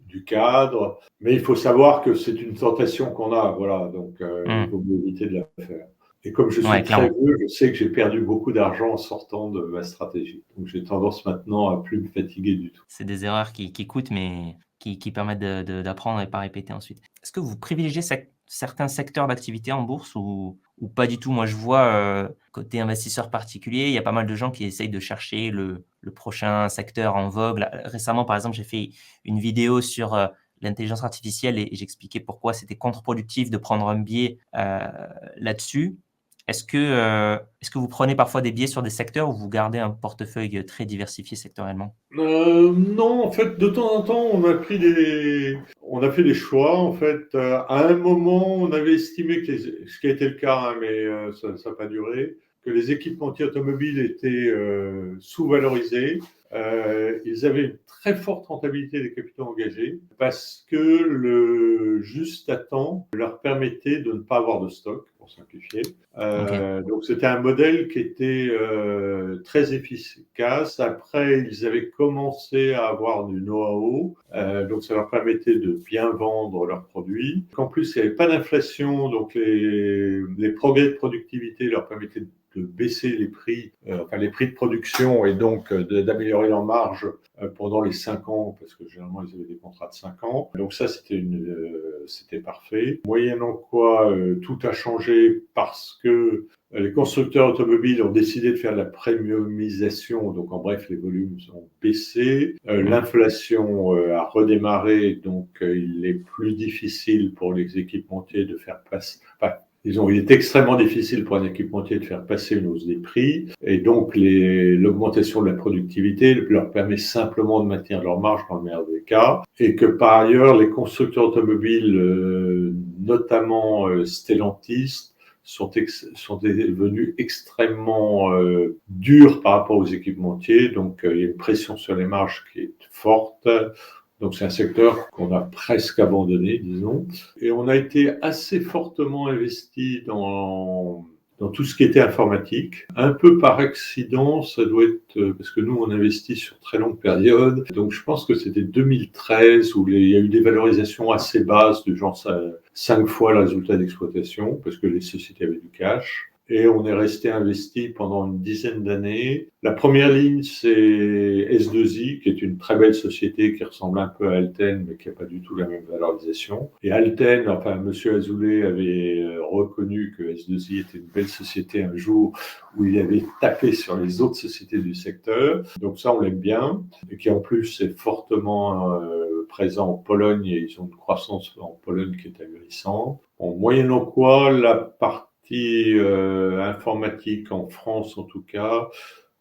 du cadre, mais il faut savoir que c'est une tentation qu'on a, voilà, donc il faut éviter de la faire. Et comme je suis très vieux, je sais que j'ai perdu beaucoup d'argent en sortant de ma stratégie. Donc j'ai tendance maintenant à plus me fatiguer du tout. C'est des erreurs qui coûtent, mais qui permettent d'apprendre et pas répéter ensuite. Est-ce que vous privilégiez certains secteurs d'activité en bourse ou pas du tout? Moi, je vois côté investisseur particulier, il y a pas mal de gens qui essayent de chercher le prochain secteur en vogue. Là, récemment, par exemple, j'ai fait une vidéo sur l'intelligence artificielle et j'expliquais pourquoi c'était contre-productif de prendre un biais là-dessus. Est-ce que vous prenez parfois des biais sur des secteurs ou vous gardez un portefeuille très diversifié sectoriellement? Non, en fait, de temps en temps, on a fait des choix. En fait, à un moment, on avait estimé ce qui a été le cas, hein, mais ça n'a pas duré, que les équipementiers automobiles étaient sous-valorisés. Ils avaient une très forte rentabilité des capitaux engagés parce que le juste à temps leur permettait de ne pas avoir de stock, pour simplifier. Donc c'était un modèle qui était très efficace. Après, ils avaient commencé à avoir du know-how, donc ça leur permettait de bien vendre leurs produits. En plus, il n'y avait pas d'inflation, donc les progrès de productivité leur permettaient de baisser les prix de production et donc d'améliorer leur marge pendant les 5 ans, parce que généralement ils avaient des contrats de 5 ans. Donc ça, c'était parfait. Moyennant quoi, tout a changé parce que les constructeurs automobiles ont décidé de faire de la premiumisation, donc en bref, les volumes ont baissé. L'inflation a redémarré, donc il est plus difficile pour les équipementiers de faire passer. Enfin, il est extrêmement difficile pour un équipementier de faire passer une hausse des prix, et donc l'augmentation de la productivité leur permet simplement de maintenir leur marge dans le meilleur des cas, et que par ailleurs, les constructeurs automobiles, notamment Stellantis, sont devenus extrêmement durs par rapport aux équipementiers, donc il y a une pression sur les marges qui est forte. Donc c'est un secteur qu'on a presque abandonné, disons. Et on a été assez fortement investi dans tout ce qui était informatique. Un peu par accident, ça doit être, parce que nous, on investit sur très longue période. Donc je pense que c'était 2013 où il y a eu des valorisations assez basses, de genre 5 fois le résultat d'exploitation, parce que les sociétés avaient du cash. Et on est resté investi pendant une dizaine d'années. La première ligne, c'est S2I, qui est une très belle société qui ressemble un peu à Alten, mais qui n'a pas du tout la même valorisation. Et Alten, enfin, Monsieur Azoulay avait reconnu que S2I était une belle société un jour où il avait tapé sur les autres sociétés du secteur. Donc ça, on l'aime bien. Et qui en plus est fortement présent en Pologne, et ils ont une croissance en Pologne qui est ahurissante. En moyennant quoi, la partie informatique en France, en tout cas,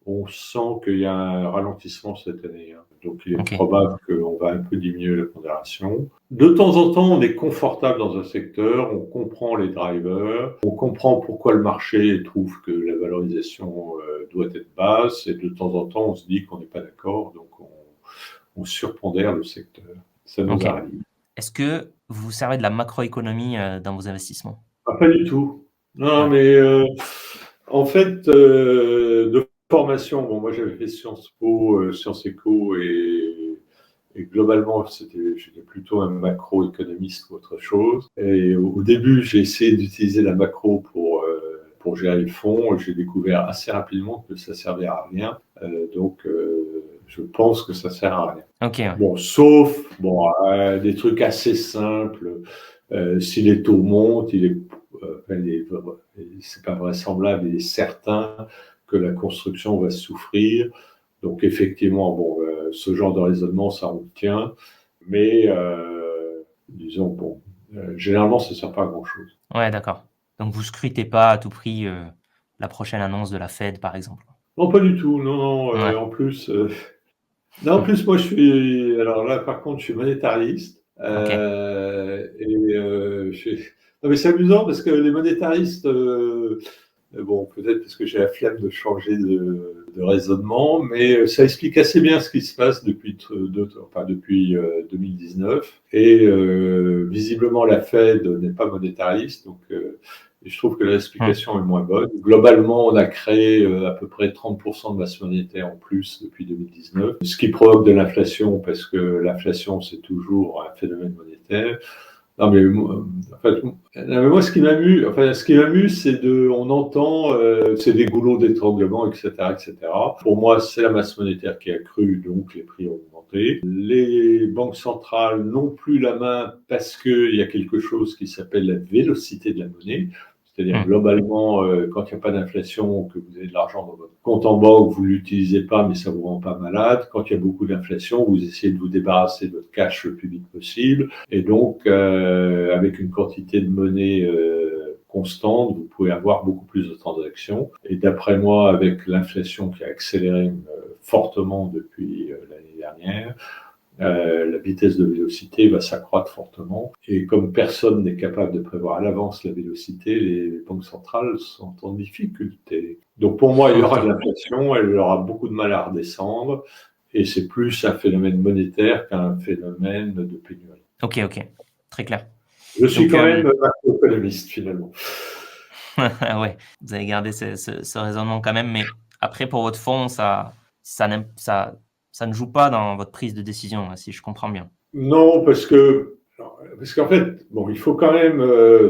on sent qu'il y a un ralentissement cette année. Donc, il est probable qu'on va un peu diminuer la pondération. De temps en temps, on est confortable dans un secteur, on comprend les drivers, on comprend pourquoi le marché trouve que la valorisation doit être basse, et de temps en temps, on se dit qu'on n'est pas d'accord, donc on surpondère le secteur. Ça nous arrive. Est-ce que vous servez de la macroéconomie dans vos investissements? Pas du tout. Non, mais en fait, de formation, bon, moi j'avais fait Sciences Po, Sciences Éco, et globalement, j'étais plutôt un macroéconomiste qu'autre chose. Et au début, j'ai essayé d'utiliser la macro pour gérer les fonds. J'ai découvert assez rapidement que ça servait à rien. Donc, je pense que ça sert à rien. Bon, sauf des trucs assez simples. Si les taux montent, c'est pas vraisemblable, il est certain que la construction va souffrir. Donc effectivement, ce genre de raisonnement, ça on tient, mais disons, généralement, ça ne sert pas à grand-chose. Ouais, d'accord. Donc vous scrutez pas à tout prix la prochaine annonce de la Fed, par exemple? Non, pas du tout. Non, Ouais. en plus, moi, alors là, par contre, je suis monétariste. Non, mais c'est amusant parce que les monétaristes, peut-être parce que j'ai la flemme de changer de raisonnement, mais ça explique assez bien ce qui se passe depuis 2019. Et visiblement, la Fed n'est pas monétariste, donc je trouve que l'explication est moins bonne. Globalement, on a créé à peu près 30% de masse monétaire en plus depuis 2019, ce qui provoque de l'inflation, parce que l'inflation, c'est toujours un phénomène monétaire. Non, mais moi, ce qui m'amuse, c'est on entend, c'est des goulots d'étranglement, etc., etc. Pour moi, c'est la masse monétaire qui a cru, donc les prix ont augmenté. Les banques centrales n'ont plus la main parce qu'il y a quelque chose qui s'appelle la vélocité de la monnaie. C'est-à-dire, globalement, quand il n'y a pas d'inflation, que vous avez de l'argent dans votre compte en banque, vous ne l'utilisez pas, mais ça ne vous rend pas malade. Quand il y a beaucoup d'inflation, vous essayez de vous débarrasser de votre cash le plus vite possible. Et donc, avec une quantité de monnaie constante, vous pouvez avoir beaucoup plus de transactions. Et d'après moi, avec l'inflation qui a accéléré fortement depuis l'année dernière, la vitesse de vélocité va s'accroître fortement. Et comme personne n'est capable de prévoir à l'avance la vélocité, les banques centrales sont en difficulté. Donc pour moi, il y aura de l'inflation, elle aura beaucoup de mal à redescendre, et c'est plus un phénomène monétaire qu'un phénomène de pénurie. Ok, très clair. Je suis quand même macroéconomiste finalement. Ouais, vous avez gardé ce raisonnement quand même, mais après pour votre fonds, ça ne joue pas dans votre prise de décision, si je comprends bien. Non, parce que Parce qu'en fait, bon, il faut quand même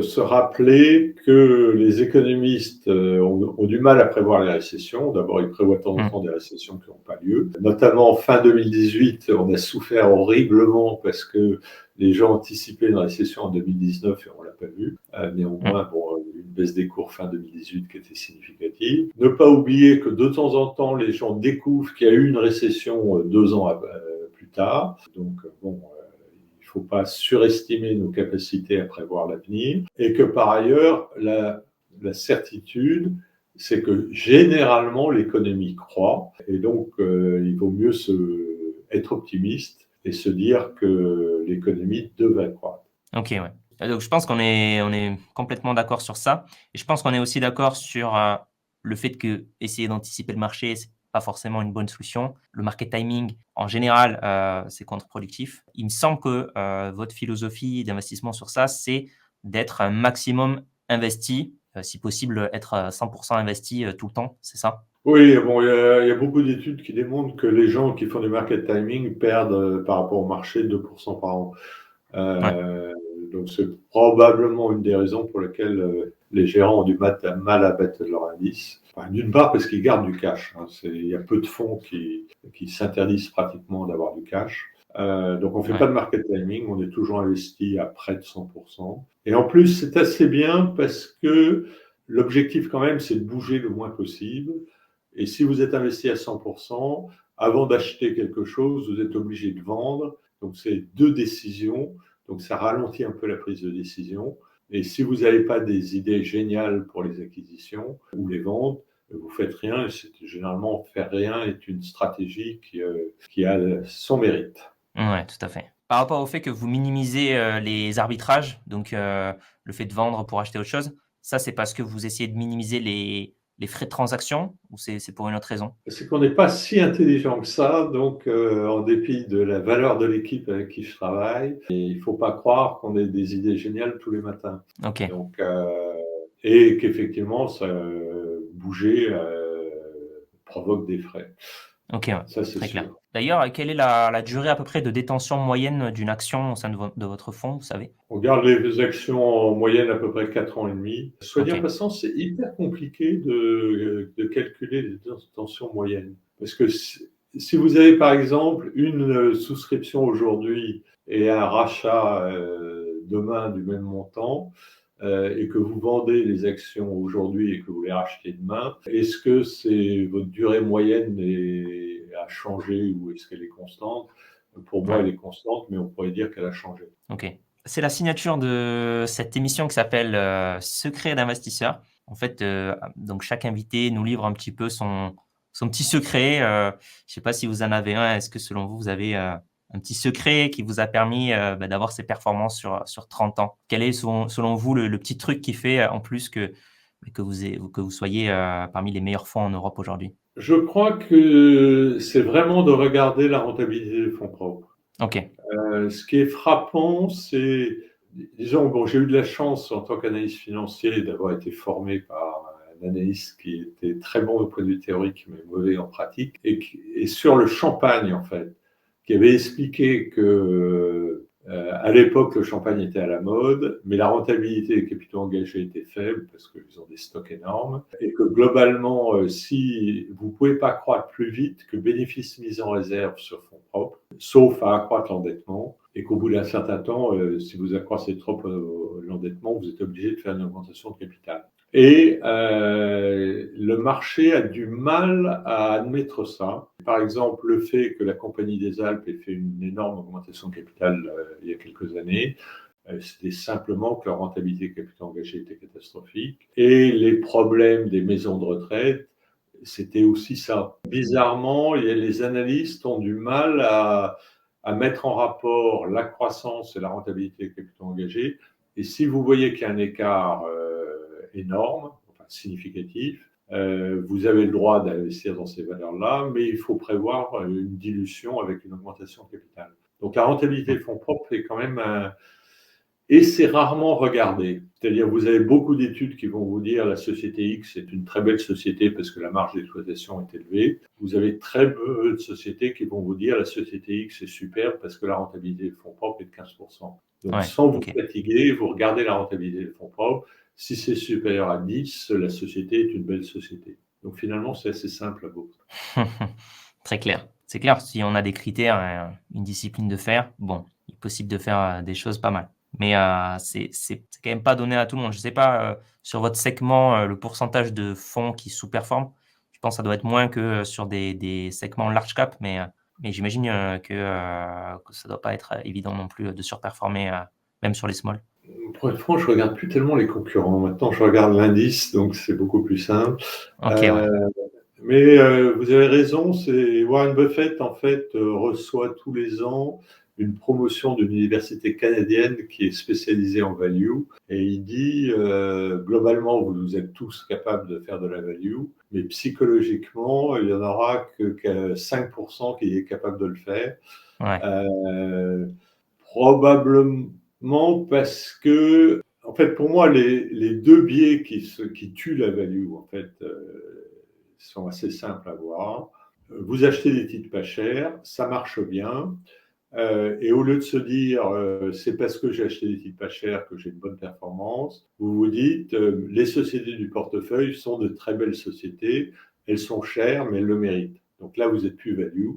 se rappeler que les économistes ont du mal à prévoir les récessions. D'abord, ils prévoient de temps en temps des récessions qui n'ont pas lieu. Notamment, fin 2018, on a souffert horriblement parce que les gens anticipaient une récession en 2019 et on ne l'a pas vu. Néanmoins, bon, une baisse des cours fin 2018 qui était significative. Ne pas oublier que de temps en temps, les gens découvrent qu'il y a eu une récession 2 ans plus tard. Donc, bon... il ne faut pas surestimer nos capacités à prévoir l'avenir et que par ailleurs, la certitude, c'est que généralement l'économie croît et donc il vaut mieux être optimiste et se dire que l'économie devrait croître. Ok, ouais. Donc je pense on est complètement d'accord sur ça. Et je pense qu'on est aussi d'accord sur le fait que essayer d'anticiper le marché, c'est pas forcément une bonne solution. Le market timing, en général, c'est contre-productif. Il me semble que votre philosophie d'investissement sur ça, c'est d'être un maximum investi, si possible, être 100% investi tout le temps, c'est ça? Oui, bon, il y a beaucoup d'études qui démontrent que les gens qui font du market timing perdent par rapport au marché 2% par an. Ouais. Donc c'est probablement une des raisons pour lesquelles les gérants ont du mal à battre leur indice. Enfin, d'une part parce qu'ils gardent du cash. Il y a peu de fonds qui s'interdisent pratiquement d'avoir du cash. Donc on ne fait pas de market timing, on est toujours investi à près de 100%. Et en plus, c'est assez bien parce que l'objectif quand même, c'est de bouger le moins possible. Et si vous êtes investi à 100%, avant d'acheter quelque chose, vous êtes obligé de vendre. Donc c'est 2 décisions. Donc ça ralentit un peu la prise de décision. Et si vous n'avez pas des idées géniales pour les acquisitions ou les ventes, vous faites rien. Et généralement, faire rien est une stratégie qui a son mérite. Ouais, tout à fait. Par rapport au fait que vous minimisez les arbitrages, donc le fait de vendre pour acheter autre chose, ça c'est parce que vous essayez de minimiser les frais de transaction ou c'est pour une autre raison? C'est qu'on n'est pas si intelligent que ça, donc en dépit de la valeur de l'équipe avec qui je travaille, et il ne faut pas croire qu'on ait des idées géniales tous les matins. Ok, Donc, et qu'effectivement, bouger provoque des frais. ok, ouais, Ça, c'est très clair. sûr. D'ailleurs, quelle est la durée à peu près de détention moyenne d'une action au sein de votre fonds, vous savez? On garde les actions en moyenne à peu près 4 ans et demi. Soit dit en Ok, passant, c'est hyper compliqué de calculer les tensions moyennes. Parce que si vous avez par exemple une souscription aujourd'hui et un rachat demain du même montant, et que vous vendez les actions aujourd'hui et que vous les rachetez demain, est-ce que votre durée moyenne a changé ou est-ce qu'elle est constante? Pour moi, ouais, elle est constante, mais on pourrait dire qu'elle a changé. ok. C'est la signature de cette émission qui s'appelle Secret d'investisseur. En fait, donc chaque invité nous livre un petit peu son petit secret. Je ne sais pas si vous en avez un. Est-ce que selon vous, vous avez un petit secret qui vous a permis d'avoir ces performances sur 30 ans? Quel est selon vous le petit truc qui fait en plus que vous soyez parmi les meilleurs fonds en Europe aujourd'hui? Je crois que c'est vraiment de regarder la rentabilité des fonds propres. Ok, Ce qui est frappant, c'est, disons, bon, j'ai eu de la chance en tant qu'analyste financier d'avoir été formé par un analyste qui était très bon au point de vue théorique, mais mauvais en pratique, et sur le champagne, en fait, qui avait expliqué que à l'époque, le champagne était à la mode, mais la rentabilité des capitaux engagés était faible parce qu'ils ont des stocks énormes, et que globalement, si vous ne pouvez pas croître plus vite que bénéfices mis en réserve sur fonds propres, sauf à accroître l'endettement, et qu'au bout d'un certain temps, si vous accroissez trop l'endettement, vous êtes obligé de faire une augmentation de capital. Et le marché a du mal à admettre ça. Par exemple, le fait que la Compagnie des Alpes ait fait une énorme augmentation de capital il y a quelques années, c'était simplement que leur rentabilité capital engagé était catastrophique. Et les problèmes des maisons de retraite, c'était aussi ça. Bizarrement, les analystes ont du mal à mettre en rapport la croissance et la rentabilité des capitaux engagés. Et si vous voyez qu'il y a un écart énorme, enfin significatif, vous avez le droit d'investir dans ces valeurs-là, mais il faut prévoir une dilution avec une augmentation de capital. Donc la rentabilité des fonds propres est quand même et c'est rarement regardé. C'est-à-dire, vous avez beaucoup d'études qui vont vous dire la société X est une très belle société parce que la marge d'exploitation est élevée. Vous avez très peu de sociétés qui vont vous dire la société X est superbe parce que la rentabilité des fonds propres est de 15%. Donc, sans vous fatiguer, vous regardez la rentabilité des fonds propres. Si c'est supérieur à 10, la société est une belle société. Donc, finalement, c'est assez simple à bourse. Très clair. C'est clair, si on a des critères et une discipline de faire, bon, il est possible de faire des choses pas mal. Mais c'est quand même pas donné à tout le monde. Je sais pas, sur votre segment, le pourcentage de fonds qui sous-performent, je pense que ça doit être moins que sur des segments large cap, mais j'imagine que ça doit pas être évident non plus de surperformer, même sur les small. Pour être franc, je regarde plus tellement les concurrents. Maintenant, je regarde l'indice, donc c'est beaucoup plus simple. Ok, ouais. Mais vous avez raison, c'est Warren Buffett en fait reçoit tous les ans une promotion d'une université canadienne qui est spécialisée en value et il dit globalement vous êtes tous capables de faire de la value, mais psychologiquement il y en aura que 5% qui est capable de le faire. Ouais. Probablement parce que en fait pour moi les deux biais qui tuent la value en fait sont assez simples à voir. Vous achetez des titres pas chers, ça marche bien. Et au lieu de se dire c'est parce que j'ai acheté des titres pas chers que j'ai une bonne performance, vous vous dites les sociétés du portefeuille sont de très belles sociétés, elles sont chères mais elles le méritent. Donc là vous êtes plus value.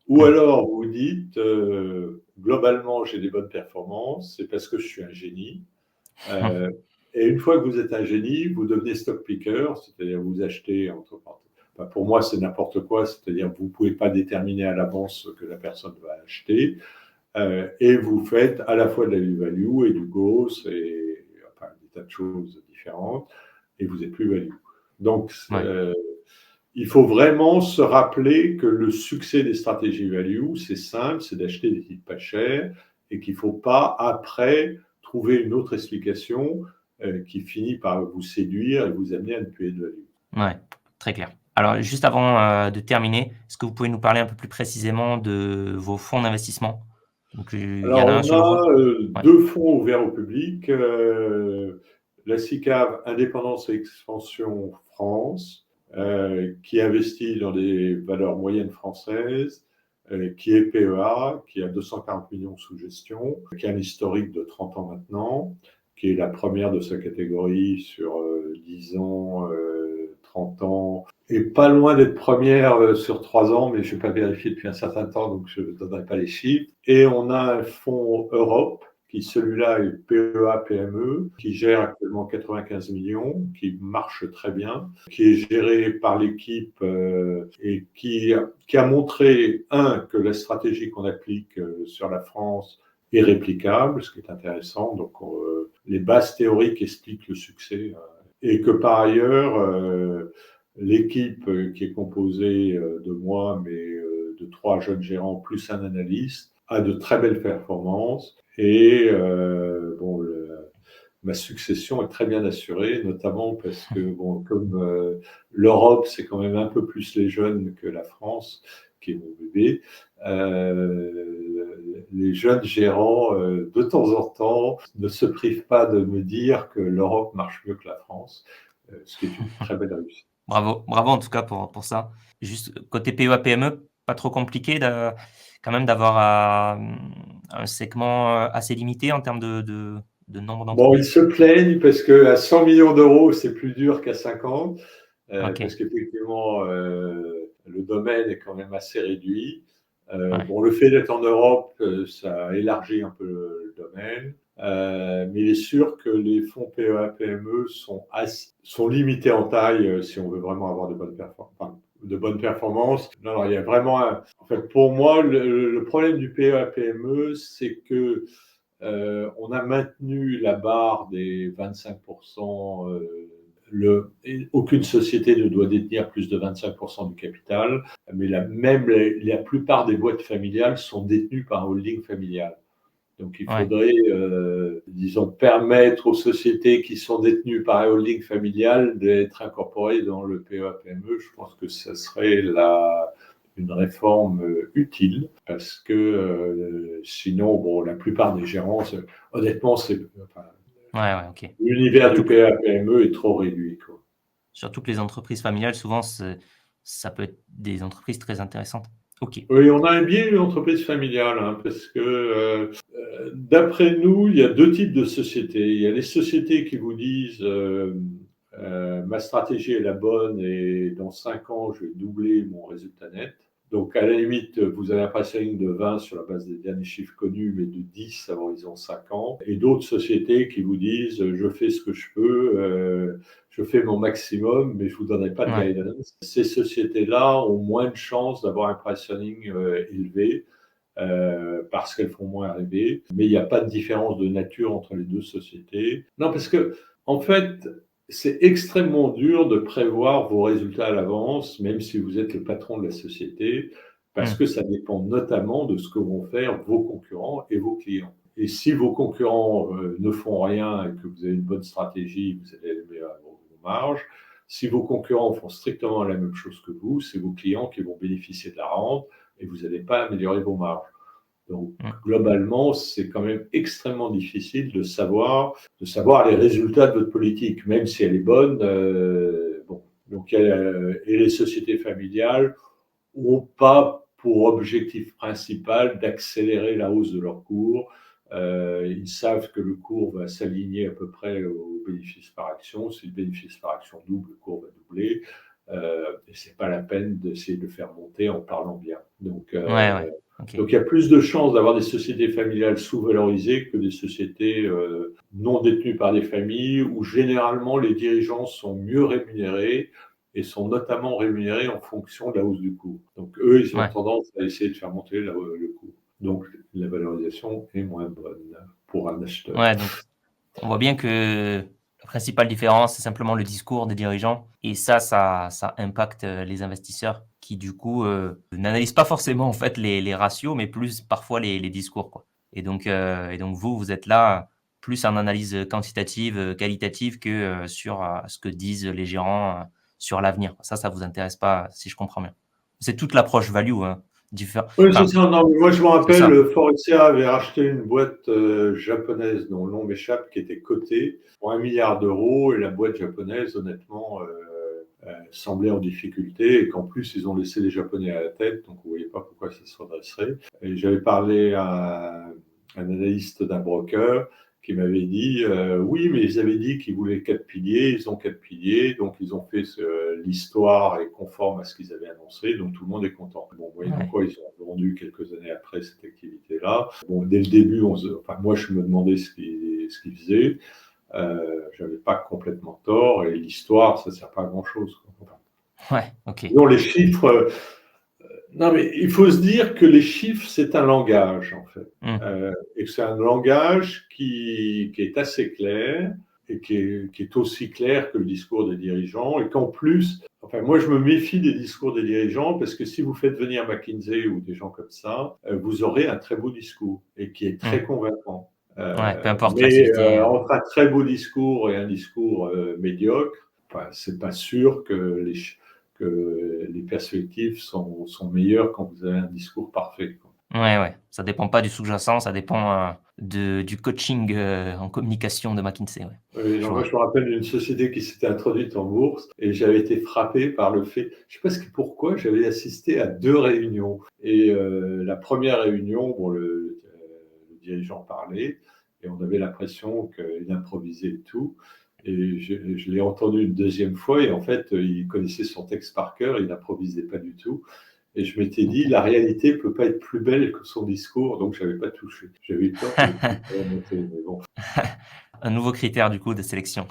Ou alors vous vous dites globalement j'ai des bonnes performances, c'est parce que je suis un génie. Et une fois que vous êtes un génie, vous devenez stock picker, c'est-à-dire vous achetez entre pour moi, c'est n'importe quoi, c'est-à-dire que vous ne pouvez pas déterminer à l'avance ce que la personne va acheter, et vous faites à la fois de la value et du growth, et enfin, des tas de choses différentes, et vous n'êtes plus value. Donc, il faut vraiment se rappeler que le succès des stratégies value, c'est simple, c'est d'acheter des titres pas chers, et qu'il ne faut pas, après, trouver une autre explication qui finit par vous séduire et vous amener à ne plus être value. Ouais, très clair. Alors, juste avant de terminer, est-ce que vous pouvez nous parler un peu plus précisément de vos fonds d'investissement? Donc, il y en Alors, a un on sur l'Europe. a deux fonds ouverts au public. La SICAV Indépendance et Expansion France, qui investit dans des valeurs moyennes françaises, qui est PEA, qui a 240 millions sous gestion, qui a un historique de 30 ans maintenant, qui est la première de sa catégorie sur 10 ans, 30 ans, et pas loin d'être première sur 3 ans, mais je n'ai pas vérifié depuis un certain temps, donc je ne donnerai pas les chiffres. Et on a un fonds Europe, qui celui-là est PEA-PME, qui gère actuellement 95 millions, qui marche très bien, qui est géré par l'équipe et qui a montré, que la stratégie qu'on applique sur la France est réplicable, ce qui est intéressant. Donc, les bases théoriques expliquent le succès. Et que par ailleurs, l'équipe qui est composée de moi, mais de 3 jeunes gérants plus un analyste, a de très belles performances. Et ma succession est très bien assurée, notamment parce que, comme l'Europe, c'est quand même un peu plus les jeunes que la France, qui est mon bébé, les jeunes gérants, de temps en temps, ne se privent pas de me dire que l'Europe marche mieux que la France, ce qui est une très belle réussite. Bravo, bravo en tout cas pour ça. Juste côté PEA-PME, pas trop compliqué quand même d'avoir un segment assez limité en termes de nombre Bon, ils d'entreprises? se plaignent parce qu'à 100 millions d'euros, c'est plus dur qu'à 50, parce qu'effectivement, le domaine est quand même assez réduit. Bon, le fait d'être en Europe, ça élargit un peu le domaine. Mais il est sûr que les fonds PEA-PME sont limités en taille si on veut vraiment avoir de bonnes performances. Non, il y a vraiment en fait, pour moi, le problème du PEA-PME, c'est que on a maintenu la barre des 25%. Aucune société ne doit détenir plus de 25% du capital, mais même la plupart des boîtes familiales sont détenues par un holding familial. Donc il faudrait, disons, permettre aux sociétés qui sont détenues par un holding familial d'être incorporées dans le PEA-PME. Je pense que ça serait une réforme utile parce que sinon, bon, la plupart des gérants, honnêtement, Ok. l'univers du Surtout que, PME est trop réduit, quoi. surtout que les entreprises familiales, souvent, ça peut être des entreprises très intéressantes. Ok. Oui, on a bien une entreprise familiale, hein, parce que d'après nous, il y a deux types de sociétés. Il y a les sociétés qui vous disent ma stratégie est la bonne et dans 5 ans, je vais doubler mon résultat net. Donc, à la limite, vous avez un pricing de 20 sur la base des derniers chiffres connus, mais de 10 à horizon 5 ans. Et d'autres sociétés qui vous disent je fais ce que je peux, je fais mon maximum, mais je ne vous donnerai pas de Ouais. guidance. Ces sociétés-là ont moins de chances d'avoir un pricing élevé parce qu'elles font moins rêver. Mais il n'y a pas de différence de nature entre les deux sociétés. Non, parce que, en fait, c'est extrêmement dur de prévoir vos résultats à l'avance, même si vous êtes le patron de la société, parce que ça dépend notamment de ce que vont faire vos concurrents et vos clients. Et si vos concurrents ne font rien et que vous avez une bonne stratégie, vous allez élever vos marges. Si vos concurrents font strictement la même chose que vous, c'est vos clients qui vont bénéficier de la rente et vous n'allez pas améliorer vos marges. Donc, globalement, c'est quand même extrêmement difficile de savoir les résultats de votre politique, même si elle est bonne. Bon. Donc, et les sociétés familiales n'ont pas pour objectif principal d'accélérer la hausse de leur cours. Ils savent que le cours va s'aligner à peu près au bénéfice par action. Si le bénéfice par action double, le cours va doubler. Et c'est pas la peine d'essayer de le faire monter en parlant bien. Donc, Okay. donc il y a plus de chances d'avoir des sociétés familiales sous-valorisées que des sociétés non détenues par des familles où généralement les dirigeants sont mieux rémunérés et sont notamment rémunérés en fonction de la hausse du cours. Donc eux, ils ont tendance à essayer de faire monter le cours. Donc la valorisation est moins bonne pour un acheteur. Ouais, donc on voit bien que la principale différence, c'est simplement le discours des dirigeants. Et ça impacte les investisseurs qui, du coup, n'analysent pas forcément en fait les ratios, mais plus parfois les discours, quoi. Et donc vous êtes là plus en analyse quantitative, qualitative que sur ce que disent les gérants sur l'avenir. Ça vous intéresse pas, si je comprends bien. C'est toute l'approche value, hein, Oui, c'est ça. Non, mais moi, je me rappelle, ça. Forestia avait racheté une boîte japonaise dont le nom m'échappe, qui était cotée pour 1 milliard d'euros. Et la boîte japonaise, honnêtement, semblait en difficulté. Et qu'en plus, ils ont laissé les Japonais à la tête. Donc, vous ne voyez pas pourquoi ça se redresserait. Et j'avais parlé à un analyste d'un broker qui m'avait dit oui, mais ils avaient dit qu'ils voulaient 4 piliers, ils ont 4 piliers, donc ils ont fait l'histoire est conforme à ce qu'ils avaient annoncé, donc tout le monde est content. Bon, voyons quoi, ils ont vendu quelques années après cette activité-là. Bon, dès le début, moi je me demandais ce qu'ils faisaient. J'avais pas complètement tort, et l'histoire, ça sert pas à grand-chose. Ouais, ok. Non, les chiffres. Non, mais il faut se dire que les chiffres, c'est un langage, en fait. Et que c'est un langage qui est assez clair et qui est aussi clair que le discours des dirigeants. Et qu'en plus, enfin, moi, je me méfie des discours des dirigeants parce que si vous faites venir McKinsey ou des gens comme ça, vous aurez un très beau discours et qui est très convaincant. Peu importe Mais l'activité. entre un très beau discours et un discours médiocre, enfin, c'est pas sûr que les perspectives sont meilleures quand vous avez un discours parfait, quoi. Ouais. Ça dépend pas du sous-jacent, ça dépend du coaching en communication de McKinsey. Ouais. Oui, Je non, moi, vois. je me rappelle d'une société qui s'était introduite en bourse et j'avais été frappé par le fait, je ne sais pas pourquoi, j'avais assisté à 2 réunions. Et la première réunion, bon, le dirigeant parlait et on avait l'impression qu'il improvisait et tout. Et je l'ai entendu une deuxième fois et en fait, il connaissait son texte par cœur, il n'improvisait pas du tout. Et je m'étais dit, la réalité ne peut pas être plus belle que son discours, donc je n'avais pas touché. J'avais eu peur que le prix soit monté, mais bon. Un nouveau critère du coup de sélection.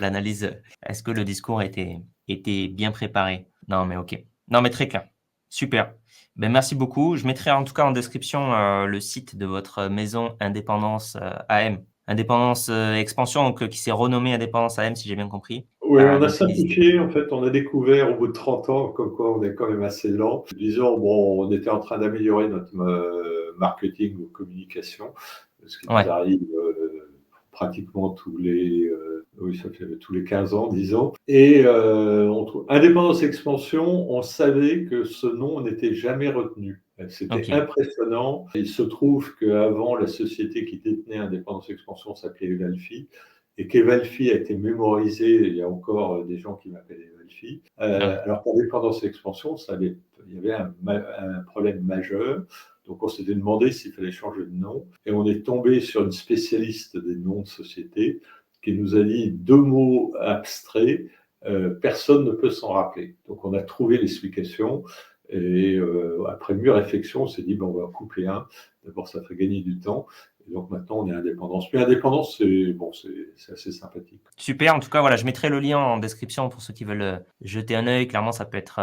L'analyse, est-ce que le discours était bien préparé? Non, mais ok. Non, mais très clair. Super. Ben, merci beaucoup. Je mettrai en tout cas en description le site de votre maison Indépendance AM. Indépendance Expansion, donc, qui s'est renommée Indépendance AM, si j'ai bien compris. Oui, on a Donc, n'hésitez pas. simplifié. En fait, on a découvert au bout de 30 ans, comme quoi on est quand même assez lent. Disons, bon, on était en train d'améliorer notre marketing ou communication, ce qui nous Ouais. arrive pratiquement tous les Oui, ça fait tous les 15 ans, 10 ans. Et on trouve indépendance expansion, on savait que ce nom n'était jamais retenu. C'était Ok. impressionnant. Il se trouve qu'avant, la société qui détenait Indépendance Expansion s'appelait Evalfi, et qu'Evalfi a été mémorisé. Il y a encore des gens qui m'appellent Evalfi. Ah, Alors qu'Indépendance Expansion, il y avait un problème majeur. Donc on s'était demandé s'il fallait changer de nom. Et on est tombé sur une spécialiste des noms de société qui nous a dit 2 mots abstraits, personne ne peut s'en rappeler. Donc on a trouvé l'explication. Et après mûre réflexion, on s'est dit, on va couper un. D'abord, ça fait gagner du temps. Et donc maintenant, on est indépendance. Mais indépendance, c'est assez sympathique. super, en tout cas, voilà, je mettrai le lien en description pour ceux qui veulent jeter un œil. Clairement, ça peut être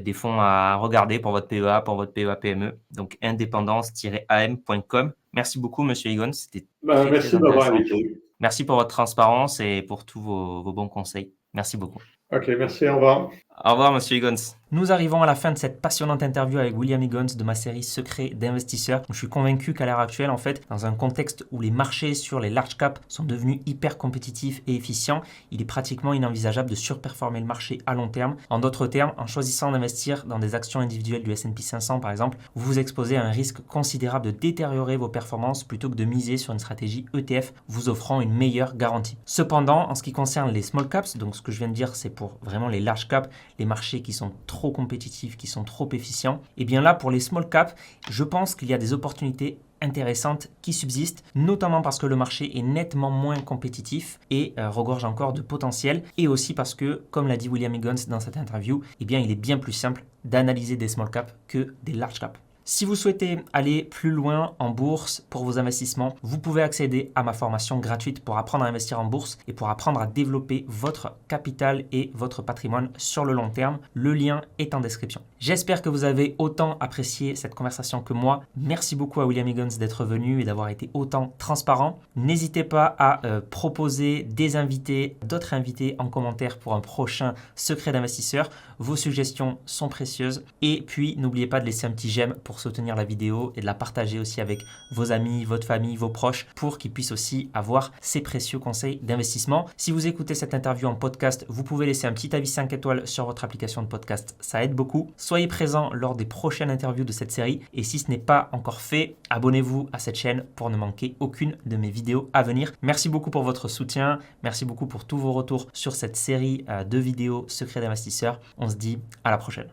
des fonds à regarder pour votre PEA, pour votre PEA PME. Donc, indépendance-am.com. Merci beaucoup, Monsieur Egon. C'était très, très Merci de m'avoir intéressant. invité. Merci pour votre transparence et pour tous vos bons conseils. Merci beaucoup. Ok, merci, au revoir. Au revoir, Monsieur Eggons. Nous arrivons à la fin de cette passionnante interview avec William Eggons de ma série Secrets d'investisseurs. Je suis convaincu qu'à l'heure actuelle, en fait, dans un contexte où les marchés sur les large caps sont devenus hyper compétitifs et efficients, il est pratiquement inenvisageable de surperformer le marché à long terme. En d'autres termes, en choisissant d'investir dans des actions individuelles du S&P 500 par exemple, vous vous exposez à un risque considérable de détériorer vos performances plutôt que de miser sur une stratégie ETF vous offrant une meilleure garantie. Cependant, en ce qui concerne les small caps, donc ce que je viens de dire, c'est pour vraiment les large caps, les marchés qui sont trop compétitifs, qui sont trop efficients, et bien là, pour les small caps, je pense qu'il y a des opportunités intéressantes qui subsistent, notamment parce que le marché est nettement moins compétitif et regorge encore de potentiel, et aussi parce que, comme l'a dit William Eggons dans cette interview, eh bien, il est bien plus simple d'analyser des small caps que des large caps. Si vous souhaitez aller plus loin en bourse pour vos investissements, vous pouvez accéder à ma formation gratuite pour apprendre à investir en bourse et pour apprendre à développer votre capital et votre patrimoine sur le long terme. Le lien est en description. J'espère que vous avez autant apprécié cette conversation que moi. Merci beaucoup à William Eggons d'être venu et d'avoir été autant transparent. N'hésitez pas à proposer des invités, d'autres invités en commentaire pour un prochain secret d'investisseur. Vos suggestions sont précieuses. Et puis, n'oubliez pas de laisser un petit j'aime pour soutenir la vidéo et de la partager aussi avec vos amis, votre famille, vos proches pour qu'ils puissent aussi avoir ces précieux conseils d'investissement. Si vous écoutez cette interview en podcast, vous pouvez laisser un petit avis 5 étoiles sur votre application de podcast. Ça aide beaucoup. Soyez présents lors des prochaines interviews de cette série et si ce n'est pas encore fait, abonnez-vous à cette chaîne pour ne manquer aucune de mes vidéos à venir. Merci beaucoup pour votre soutien. Merci beaucoup pour tous vos retours sur cette série de vidéos secrets d'investisseurs. On se dit à la prochaine.